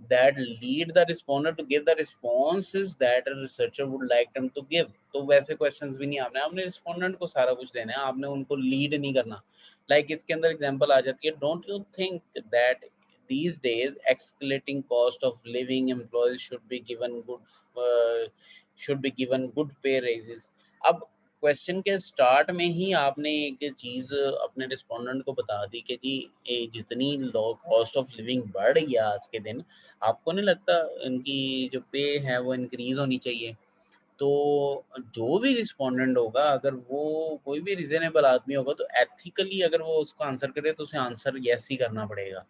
that lead the respondent to give the responses that a researcher would like them to give। तो वैसे क्वेश्चंस भी नहीं आपने अपने रिस्पोंडेंट को सारा कुछ देना है, आपने उनको लीड नहीं करना। लाइक इसके अंदर एग्जांपल आ जाती है, don't you think that these days escalating cost of living employees should be given good pay raises। अब क्वेश्चन के स्टार्ट में ही आपने एक चीज अपने रिस्पोंडेंट को बता दी कि जी जितनी लो कॉस्ट ऑफ लिविंग बढ़ रही है आज के दिन, आपको नहीं लगता इनकी जो पे है वो इंक्रीज होनी चाहिए। तो जो भी रिस्पोंडेंट होगा अगर वो कोई भी रीजनेबल आदमी होगा तो एथिकली अगर वो उसको आंसर करे तो उसे आंसर यस ही करना पड़ेगा।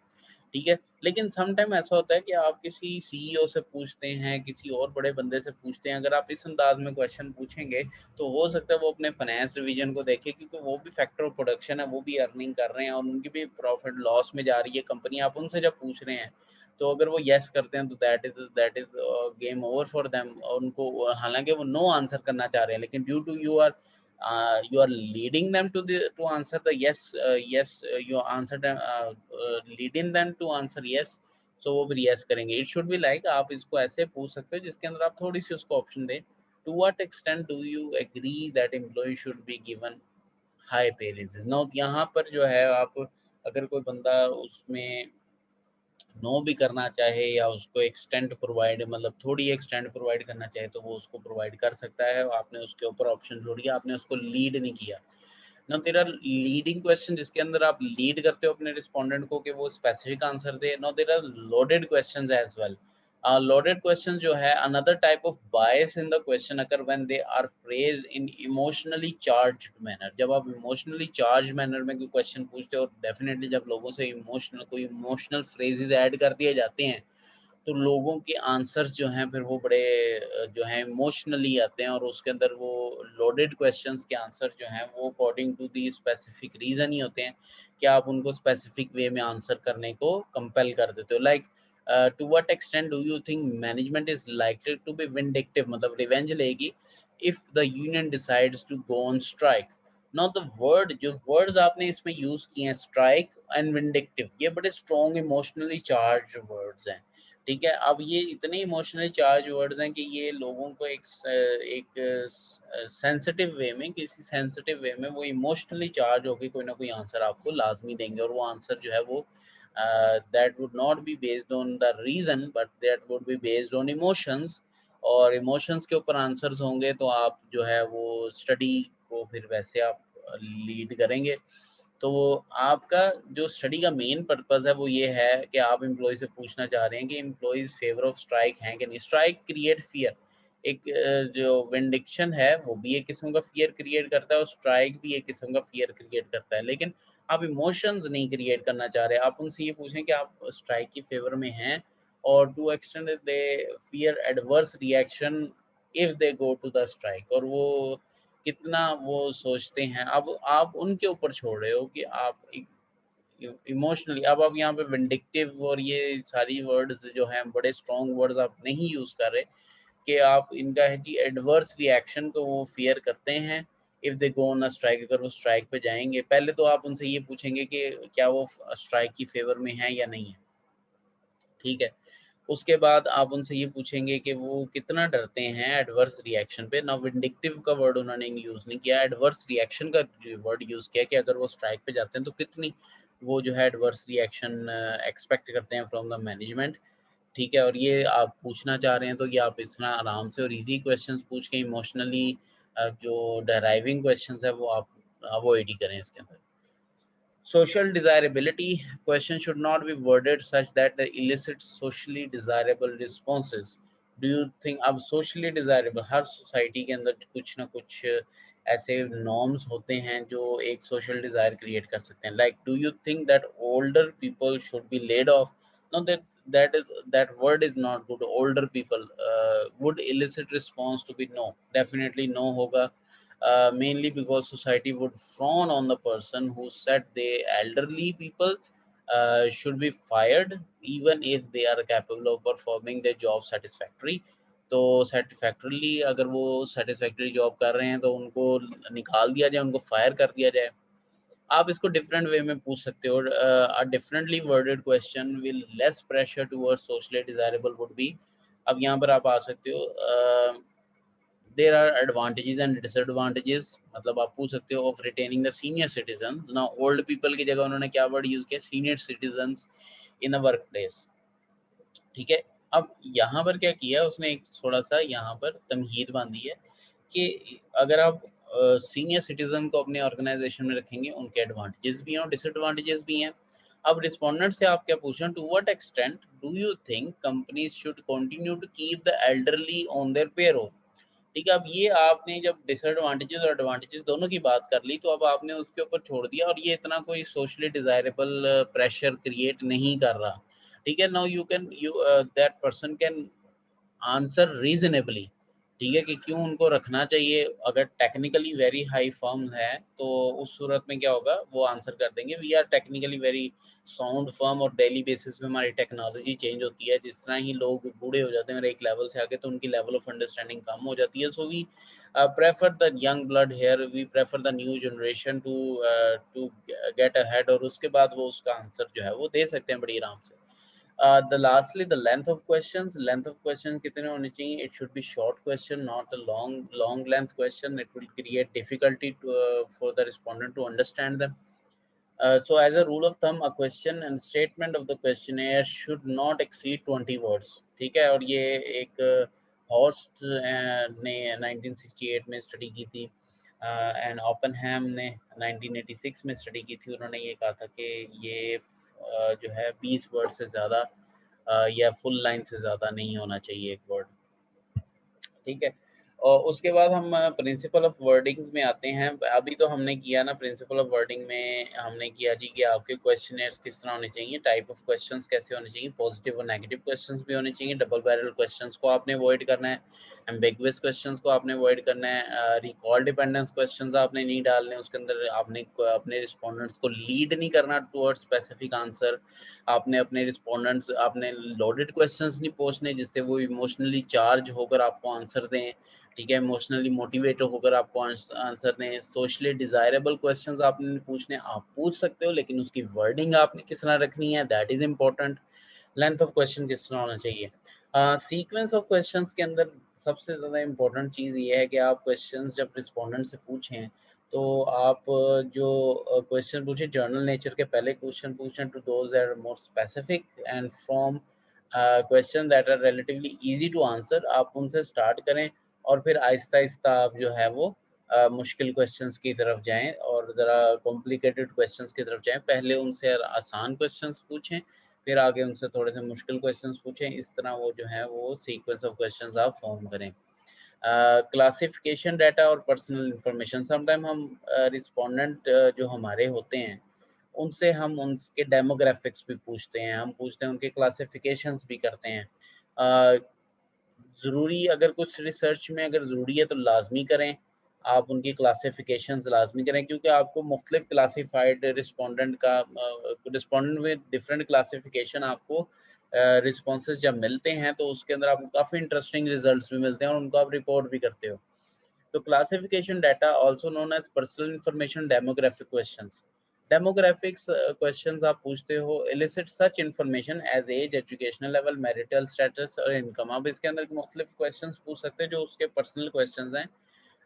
ठीक है, लेकिन सम टाइम ऐसा होता है कि आप किसी सीईओ से पूछते हैं, किसी और बड़े बंदे से पूछते हैं, अगर आप इस अंदाज में क्वेश्चन पूछेंगे तो हो सकता है वो अपने फाइनेंस डिवीजन को देखे, क्योंकि वो भी फैक्टर ऑफ प्रोडक्शन है, वो भी अर्निंग कर रहे हैं और उनकी भी प्रॉफिट लॉस में जा रही है कंपनी। आप उनसे जब पूछ रहे हैं तो अगर वो येस करते हैं तो that is game over for them. उनको हालांकि वो नो आंसर करना चाह रहे हैं, लेकिन due to you are leading them to answer the yes, you answer them leading them to answer yes, so वो भी yes करेंगे। इट शुड बी लाइक आप इसको ऐसे पूछ सकते हो जिसके अंदर आप थोड़ी सी उसको ऑप्शन दें। To what extent do you agree that employ should be given high pay raises. Now यहाँ पर जो है आप अगर कोई बंदा उसमें नो भी करना चाहे या उसको एक्सटेंड प्रोवाइड मतलब थोड़ी एक्सटेंड प्रोवाइड करना चाहे तो वो उसको प्रोवाइड कर सकता है। आपने उसके ऊपर ऑप्शन छोड़ दिया, आपने उसको लीड नहीं किया। ना तेरा लीडिंग क्वेश्चन जिसके अंदर आप लीड करते हो अपने रिस्पोंडेंट को कि वो स्पेसिफिक आंसर दे। No there are loaded questions as well. Loaded question जो है another type of bias in the question अगर when they are phrased in emotionally charged manner. जब आप इमोशनली चार्ज मैनर में कोई क्वेश्चन पूछते हो, डेफिनेटली जब लोगों से कोई इमोशनल फ्रेजेस ऐड कर दिए जाते हैं तो लोगों के आंसर्स जो हैं फिर वो बड़े जो हैं इमोशनली आते हैं और उसके अंदर वो लोडेड क्वेश्चंस के आंसर जो हैं वो according to the specific reason ही होते हैं कि आप उनको स्पेसिफिक वे में आंसर करने को कंपेल कर देते हो। Like to what extent do you think management is likely to be vindictive, मतलब रिवेंज लेगी if the union decides to go on strike. Now the word जो वर्ड्स आपने इसमें यूज किए हैं स्ट्राइक एंड विंडिक्टिव, ये बड़े स्ट्रॉन्ग इमोशनली चार्ज वर्ड्स हैं। ठीक है, अब ये इतने इमोशनली चार्ज वर्ड्स हैं कि ये लोगों को एक सेंसिटिव वे में, किसी सेंसिटिव वे में वो इमोशनली चार्ज होकर कोई ना कोई आंसर आपको लाजमी देंगे और वो आंसर जो है वो that would not be based on the reason but that would be based on emotions. और इमोशंस के ऊपर आंसर्स होंगे तो आप जो है वो स्टडी को फिर वैसे आप लीड करेंगे। तो आपका जो स्टडी का मेन पर्पस है वो ये है कि आप एम्प्लॉय से पूछना चाह रहे हैं कि एम्प्लॉयज फेवर ऑफ स्ट्राइक हैं कि नहीं। स्ट्राइक क्रिएट फियर, एक जो विंडिक्शन है वो भी एक किस्म का फियर क्रिएट करता है और स्ट्राइक भी एक किस्म का फियर क्रिएट करता है। लेकिन आप इमोशंस नहीं क्रिएट करना चाह रहे। आप उनसे ये पूछें कि आप स्ट्राइक की फेवर में हैं और to extend they fear adverse reaction if they go to the strike, और वो कितना वो सोचते हैं। अब आप उनके ऊपर छोड़ रहे हो कि आप इमोशनली, अब आप यहाँ पे विंडिक्टिव और ये सारी वर्ड्स जो हैं बड़े स्ट्रॉन्ग वर्ड्स आप नहीं यूज कर रहे कि आप इनका है कि एडवर्स रिएक्शन को वो फियर करते हैं if they go on a strike, अगर वो स्ट्राइक पे जाएंगे। पहले तो आप उनसे ये पूछेंगे कि क्या वो स्ट्राइक की फेवर में है या नहीं है, ठीक है। उसके बाद आप उनसे ये पूछेंगे कि वो कितना डरते हैं एडवर्स रिएक्शन पे। ना विंडिक्टिव का वर्ड उन्होंने यूज़ नहीं किया, एडवर्स रिएक्शन का वर्ड यूज़ किया कि अगर वो स्ट्राइक पे जाते हैं तो कितनी वो जो है एडवर्स रिएक्शन एक्सपेक्ट करते हैं फ्रॉम द मैनेजमेंट। ठीक है, और ये आप पूछना चाह रहे हैं तो ये आप इतना आराम से और इजी क्वेश्चंस पूछ के इमोशनली जो डराइविंग क्वेश्चंस है वो आप अवॉइड ही करें इसके अंदर। Social desirability question should not be worded such that it elicits socially desirable responses. Do you think अब socially desirable हर सोसाइटी के अंदर कुछ ना कुछ ऐसे नॉर्म्स होते हैं जो एक सोशल डिजायर क्रिएट कर सकते हैं। Like do you think that older people should be laid off? No, that word is not good. Older people would elicit response to be no, definitely no होगा। Mainly because society would frown on the person who said the elderly people should be fired even if they are capable of performing their job satisfactory। तो satisfactorily अगर वो satisfactory job कर रहे हैं तो उनको निकाल दिया जाए, उनको फायर कर दिया जाए। आप इसको डिफरेंट वे में पूछ सकते हो। A differently worded question will less pressure towards socially desirable would be. अब यहाँ पर आप आ सकते हो there are advantages and disadvantages, मतलब आप पूछ सकते हो of retaining the senior citizen. ना ओल्ड पीपल की जगह उन्होंने क्या वर्ड यूज किया, senior citizens in a work place. ठीक है, अब यहाँ पर क्या किया उसने, एक थोड़ा सा यहाँ पर तमहीद बांधी है कि अगर आप सीनियर सिटीजन को अपने ऑर्गेनाइजेशन में रखेंगे उनके एडवांटेजेस भी हैं और डिसएडवांटेजेस भी हैं। अब रिस्पोंडेंट से आप क्या पूछ रहे हैं, to what extent do you think companies should continue to keep the elderly on their payroll? ठीक है, अब ये आपने जब डिसएडवांटेजेस और एडवांटेजेस दोनों की बात कर ली तो अब आपने उसके ऊपर छोड़ दिया और ये इतना कोई सोशली डिजायरेबल प्रेशर क्रिएट नहीं कर रहा। ठीक है, now you that person can answer reasonably. ठीक है, कि क्यों उनको रखना चाहिए। अगर टेक्निकली वेरी हाई फर्म है तो उस सूरत में क्या होगा, वो आंसर कर देंगे we are technically very sound firm और डेली बेसिस पे हमारी टेक्नोलॉजी चेंज होती है। जिस तरह ही लोग बूढ़े हो जाते हैं और एक लेवल से आगे तो उनकी लेवल ऑफ अंडरस्टैंडिंग कम हो जाती है। So we prefer the young blood here, we prefer the new generation to get ahead, और उसके बाद वो उसका आंसर जो है वो दे सकते हैं बड़ी आराम से। The lastly the length of questions कितने होने चाहिए? It should be short question, not a long length question. It will create difficulty to, for the respondent to understand them. So as a rule of thumb, a question and statement of the questionnaire should not exceed 20 words. ठीक है, और ये एक host ने 1968 में study की थी, and ओपनहैम ने 1986 में स्टडी की थी। उन्होंने ये कहा था कि ये जो है 20 वर्ड से ज़्यादा या फुल लाइन से ज़्यादा नहीं होना चाहिए एक वर्ड। ठीक है, और उसके बाद हम प्रिंसिपल ऑफ वर्डिंग्स में आते हैं। अभी तो हमने किया ना, प्रिंसिपल ऑफ वर्डिंग में हमने किया जी कि आपके क्वेश्चनर्स किस तरह होने चाहिए, टाइप ऑफ क्वेश्चंस कैसे होने चाहिए, पॉजिटिव और नेगेटिव क्वेश्चंस भी होने चाहिए, डबल बैरल क्वेश्चंस को आपने अवॉइड करना है, एम्बिगुअस क्वेश्चंस को आपने अवॉइड करना है, रिकॉल डिपेंडेंस क्वेश्चंस आपने नहीं डालने, उसके अंदर आपने अपने रिस्पोंडेंट्स को लीड नहीं करना टुवर्ड्स स्पेसिफिक आंसर। आपने अपने रिस्पोंडेंट्स, आपने लोडेड क्वेश्चंस नहीं पूछने जिससे वो इमोशनली चार्ज होकर आपको आंसर दें। ठीक है, इमोशनली मोटिवेट होकर आपको आंसर दें। सोशली डिजायरेबल क्वेश्चंस आपने पूछने, आप पूछ सकते हो, लेकिन उसकी वर्डिंग आपने किस तरह रखनी है, that is important. Length of question किस तरह होना चाहिए। सीक्वेंस ऑफ क्वेश्चंस के अंदर सबसे ज़्यादा इम्पोर्टेंट चीज़ ये है कि आप क्वेश्चंस जब रिस्पोंडेंट से पूछें तो आप जो क्वेश्चन पूछे जर्नल नेचर के पहले क्वेश्चन पूछें to those that are more specific and from question that are relatively easy to answer, आप उनसे स्टार्ट करें और फिर आहिस्ता आहिस्ता आप जो है वो मुश्किल क्वेश्चंस की तरफ जाएं और ज़रा कॉम्प्लिकेटेड क्वेश्चंस की तरफ जाएं। पहले उनसे आसान क्वेश्चंस पूछें, फिर आगे उनसे थोड़े से मुश्किल क्वेश्चंस पूछें। इस तरह वो जो है वो सीक्वेंस ऑफ क्वेश्चंस आप फॉर्म करें। क्लासिफिकेशन डाटा और पर्सनल इंफॉर्मेशन, समटाइम हम रिस्पोंडेंट जो हमारे होते हैं उनसे हम उनके डेमोग्राफिक्स भी पूछते हैं, हम पूछते हैं उनके क्लासिफिकेशंस भी करते हैं। ज़रूरी अगर कुछ रिसर्च में अगर ज़रूरी है तो लाज़मी करें, आप उनकी क्लासिफ़िकेशंस लाज़मी करें, क्योंकि आपको मुख्तलिफ़ क्लासिफ़ाइड रिस्पोंडेंट का रिस्पोंडेंट विद डिफरेंट क्लासिफ़िकेशन आपको रिस्पॉन्सेज़ जब मिलते हैं तो उसके अंदर आपको काफ़ी इंटरेस्टिंग रिज़ल्ट्स भी मिलते हैं और उनको आप रिपोर्ट भी करते हो। तो classification data also known as personal information demographic questions, demographics questions आप पूछते हो, elicit such information as age, educational level, marital status और इनकम। आप इसके अंदर मुख्तलिफ क्वेश्चंस पूछ सकते हैं जो उसके पर्सनल क्वेश्चंस हैं,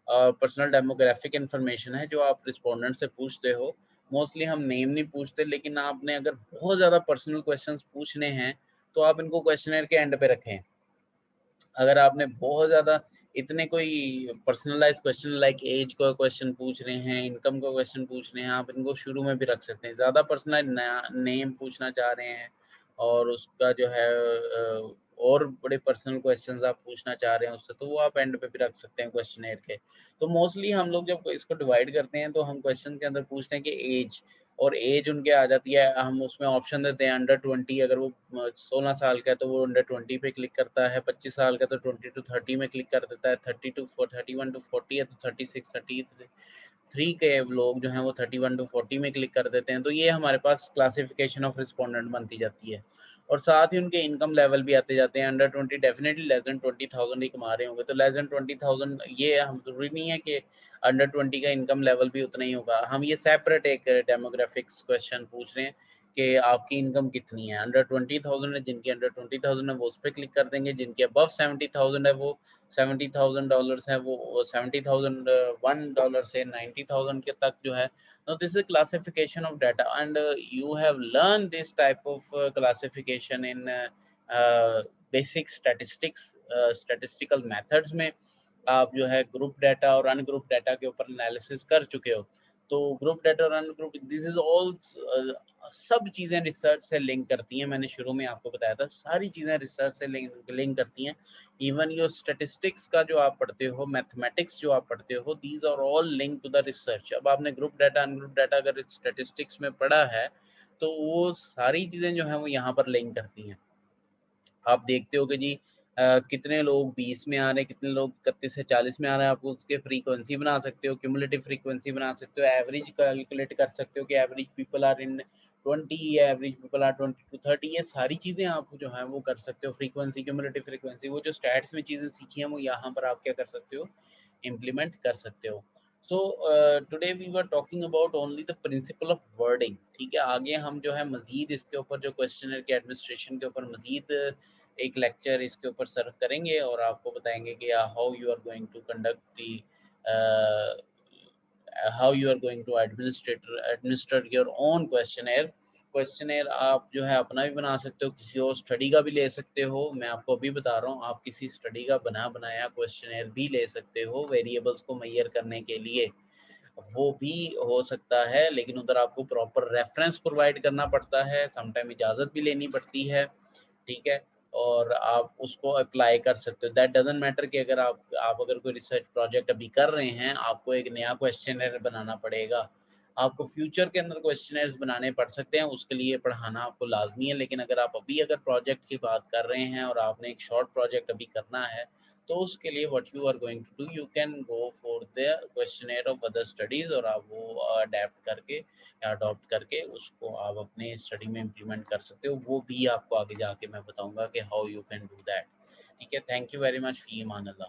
पर्सनल डेमोग्राफिक इंफॉर्मेशन है जो आप रिस्पोंडेंट से पूछते हो। मोस्टली हम नेम नहीं पूछते, लेकिन आपने अगर बहुत ज़्यादा पर्सनल क्वेश्चंस पूछने हैं तो आप इनको क्वेश्चनर के एंड पे रखें। अगर आपने बहुत ज़्यादा इतने कोई पर्सनलाइज़ क्वेश्चन लाइक एज का क्वेश्चन पूछ रहे हैं, इनकम का क्वेश्चन पूछ रहे हैं, आप इनको शुरू में भी रख सकते हैं। ज़्यादा पर्सनलाइज़ नेम पूछना चाह रहे हैं और उसका जो है और बड़े पर्सनल क्वेश्चंस आप पूछना चाह रहे हैं उससे, तो वो आप एंड पे भी रख सकते हैं क्वेश्चनेयर के। तो मोस्टली हम लोग जब इसको डिवाइड करते हैं तो हम क्वेश्चन के अंदर पूछते हैं कि एज, और एज उनके आ जाती है, हम उसमें ऑप्शन देते हैं अंडर 20, अगर वो 16 साल का है तो वो अंडर 20 पे क्लिक करता है, 25 साल का तो 20 टू 30 में क्लिक कर देता है, 31 टू 40 है तो 36 33 के लोग जो हैं वो 31 टू 40 में क्लिक कर देते हैं। तो ये हमारे पास क्लासिफिकेशन ऑफ रिस्पोंडेंट बनती जाती है। और साथ ही उनके इनकम लेवल भी आते जाते हैं। अंडर 20 डेफिनेटली लेस देन 20,000 ही कमा रहे होंगे, तो लेस देन 20,000 ये हम ज़रूरी नहीं है कि अंडर 20 का इनकम लेवल भी उतना ही होगा। हम ये सेपरेट एक डेमोग्राफिक्स क्वेश्चन पूछ रहे हैं कि आपकी इनकम कितनी है। अंडर 20,000 है, जिनकी अंडर 20,000 है वो उस पे क्लिक कर देंगे, जिनकी अबव 70,000 है वो $70,000 है वो $70,001 से 90,000 के तक जो है। Now this is a classification of data, and you have learned this type of classification in basic statistics, statistical methods में आप जो है ग्रुप डाटा और अनग्रुप डाटा के ऊपर एनालिसिस कर चुके हो। तो ग्रुप डाटा और अनग्रुप, दिस इज ऑल सब चीज़ें रिसर्च से लिंक करती हैं। मैंने शुरू में आपको बताया था सारी चीज़ें रिसर्च से लिंक करती हैं। इवन योर स्टैटिस्टिक्स का जो आप पढ़ते हो, मैथमेटिक्स जो आप पढ़ते हो, these are all link to the research. अब आपने ग्रुप डाटा अनग्रुप डाटा अगर स्टैटिस्टिक्स में पढ़ा है तो वो सारी चीज़ें जो हैं वो यहाँ पर लिंक करती हैं। आप देखते हो कि जी कितने लोग 20 में आ रहे हैं, कितने लोग 31 से 40 में आ रहे हैं, आप उसके फ्रीक्वेंसी बना सकते हो, क्यूमुलेटिव फ्रीक्वेंसी बना सकते हो, एवरेज कैलकुलेट कर सकते हो कि एवरेज पीपल आर इन 20 या एवरेज पीपल आर 20 टू 30। ये सारी चीज़ें आप जो है वो कर सकते हो। फ्रीक्वेंसी, क्यूमुलेटिव फ्रीक्वेंसी, वो जो स्टैट्स में चीज़ें सीखी हैं वो यहाँ पर आप क्या कर सकते हो, इम्प्लीमेंट कर सकते हो। So today we were talking about only the principle of wording. ठीक है, आगे हम जो है मजीद इसके ऊपर जो क्वेश्चनर के एडमिनिस्ट्रेशन के ऊपर मजीद एक लेक्चर इसके ऊपर सर्व करेंगे और आपको बताएंगे कि how you are going to conduct the how you are going to administer your own questionnaire आप जो है अपना भी बना सकते हो, किसी और स्टडी का भी ले सकते हो। मैं आपको अभी बता रहा हूँ, आप किसी स्टडी का बनाया क्वेश्चनेयर भी ले सकते हो वेरिएबल्स को मेजर करने के लिए, वो भी हो सकता है, लेकिन उधर आपको प्रॉपर रेफरेंस प्रोवाइड करना पड़ता है, समटाइम इजाज़त भी लेनी पड़ती है, ठीक है। और आप उसको अप्लाई कर सकते हो। दैट डज़न्ट मैटर कि अगर आप अगर कोई रिसर्च प्रोजेक्ट अभी कर रहे हैं, आपको एक नया क्वेश्चनेयर बनाना पड़ेगा। आपको फ्यूचर के अंदर क्वेश्चनेयर्स बनाने पड़ सकते हैं, उसके लिए पढ़ाना आपको लाज़मी है। लेकिन अगर आप अभी अगर प्रोजेक्ट की बात कर रहे हैं और आपने एक शॉर्ट प्रोजेक्ट अभी करना है, तो उसके लिए what you are going to do, you can go for the questionnaire of other studies, और आप वो अडैप्ट करके या अडॉप्ट करके उसको आप अपने स्टडी में इम्प्लीमेंट कर सकते हो। वो भी आपको आगे जाके मैं बताऊँगा कि how you can do that. ठीक है, thank you very much, fee Aman Allah.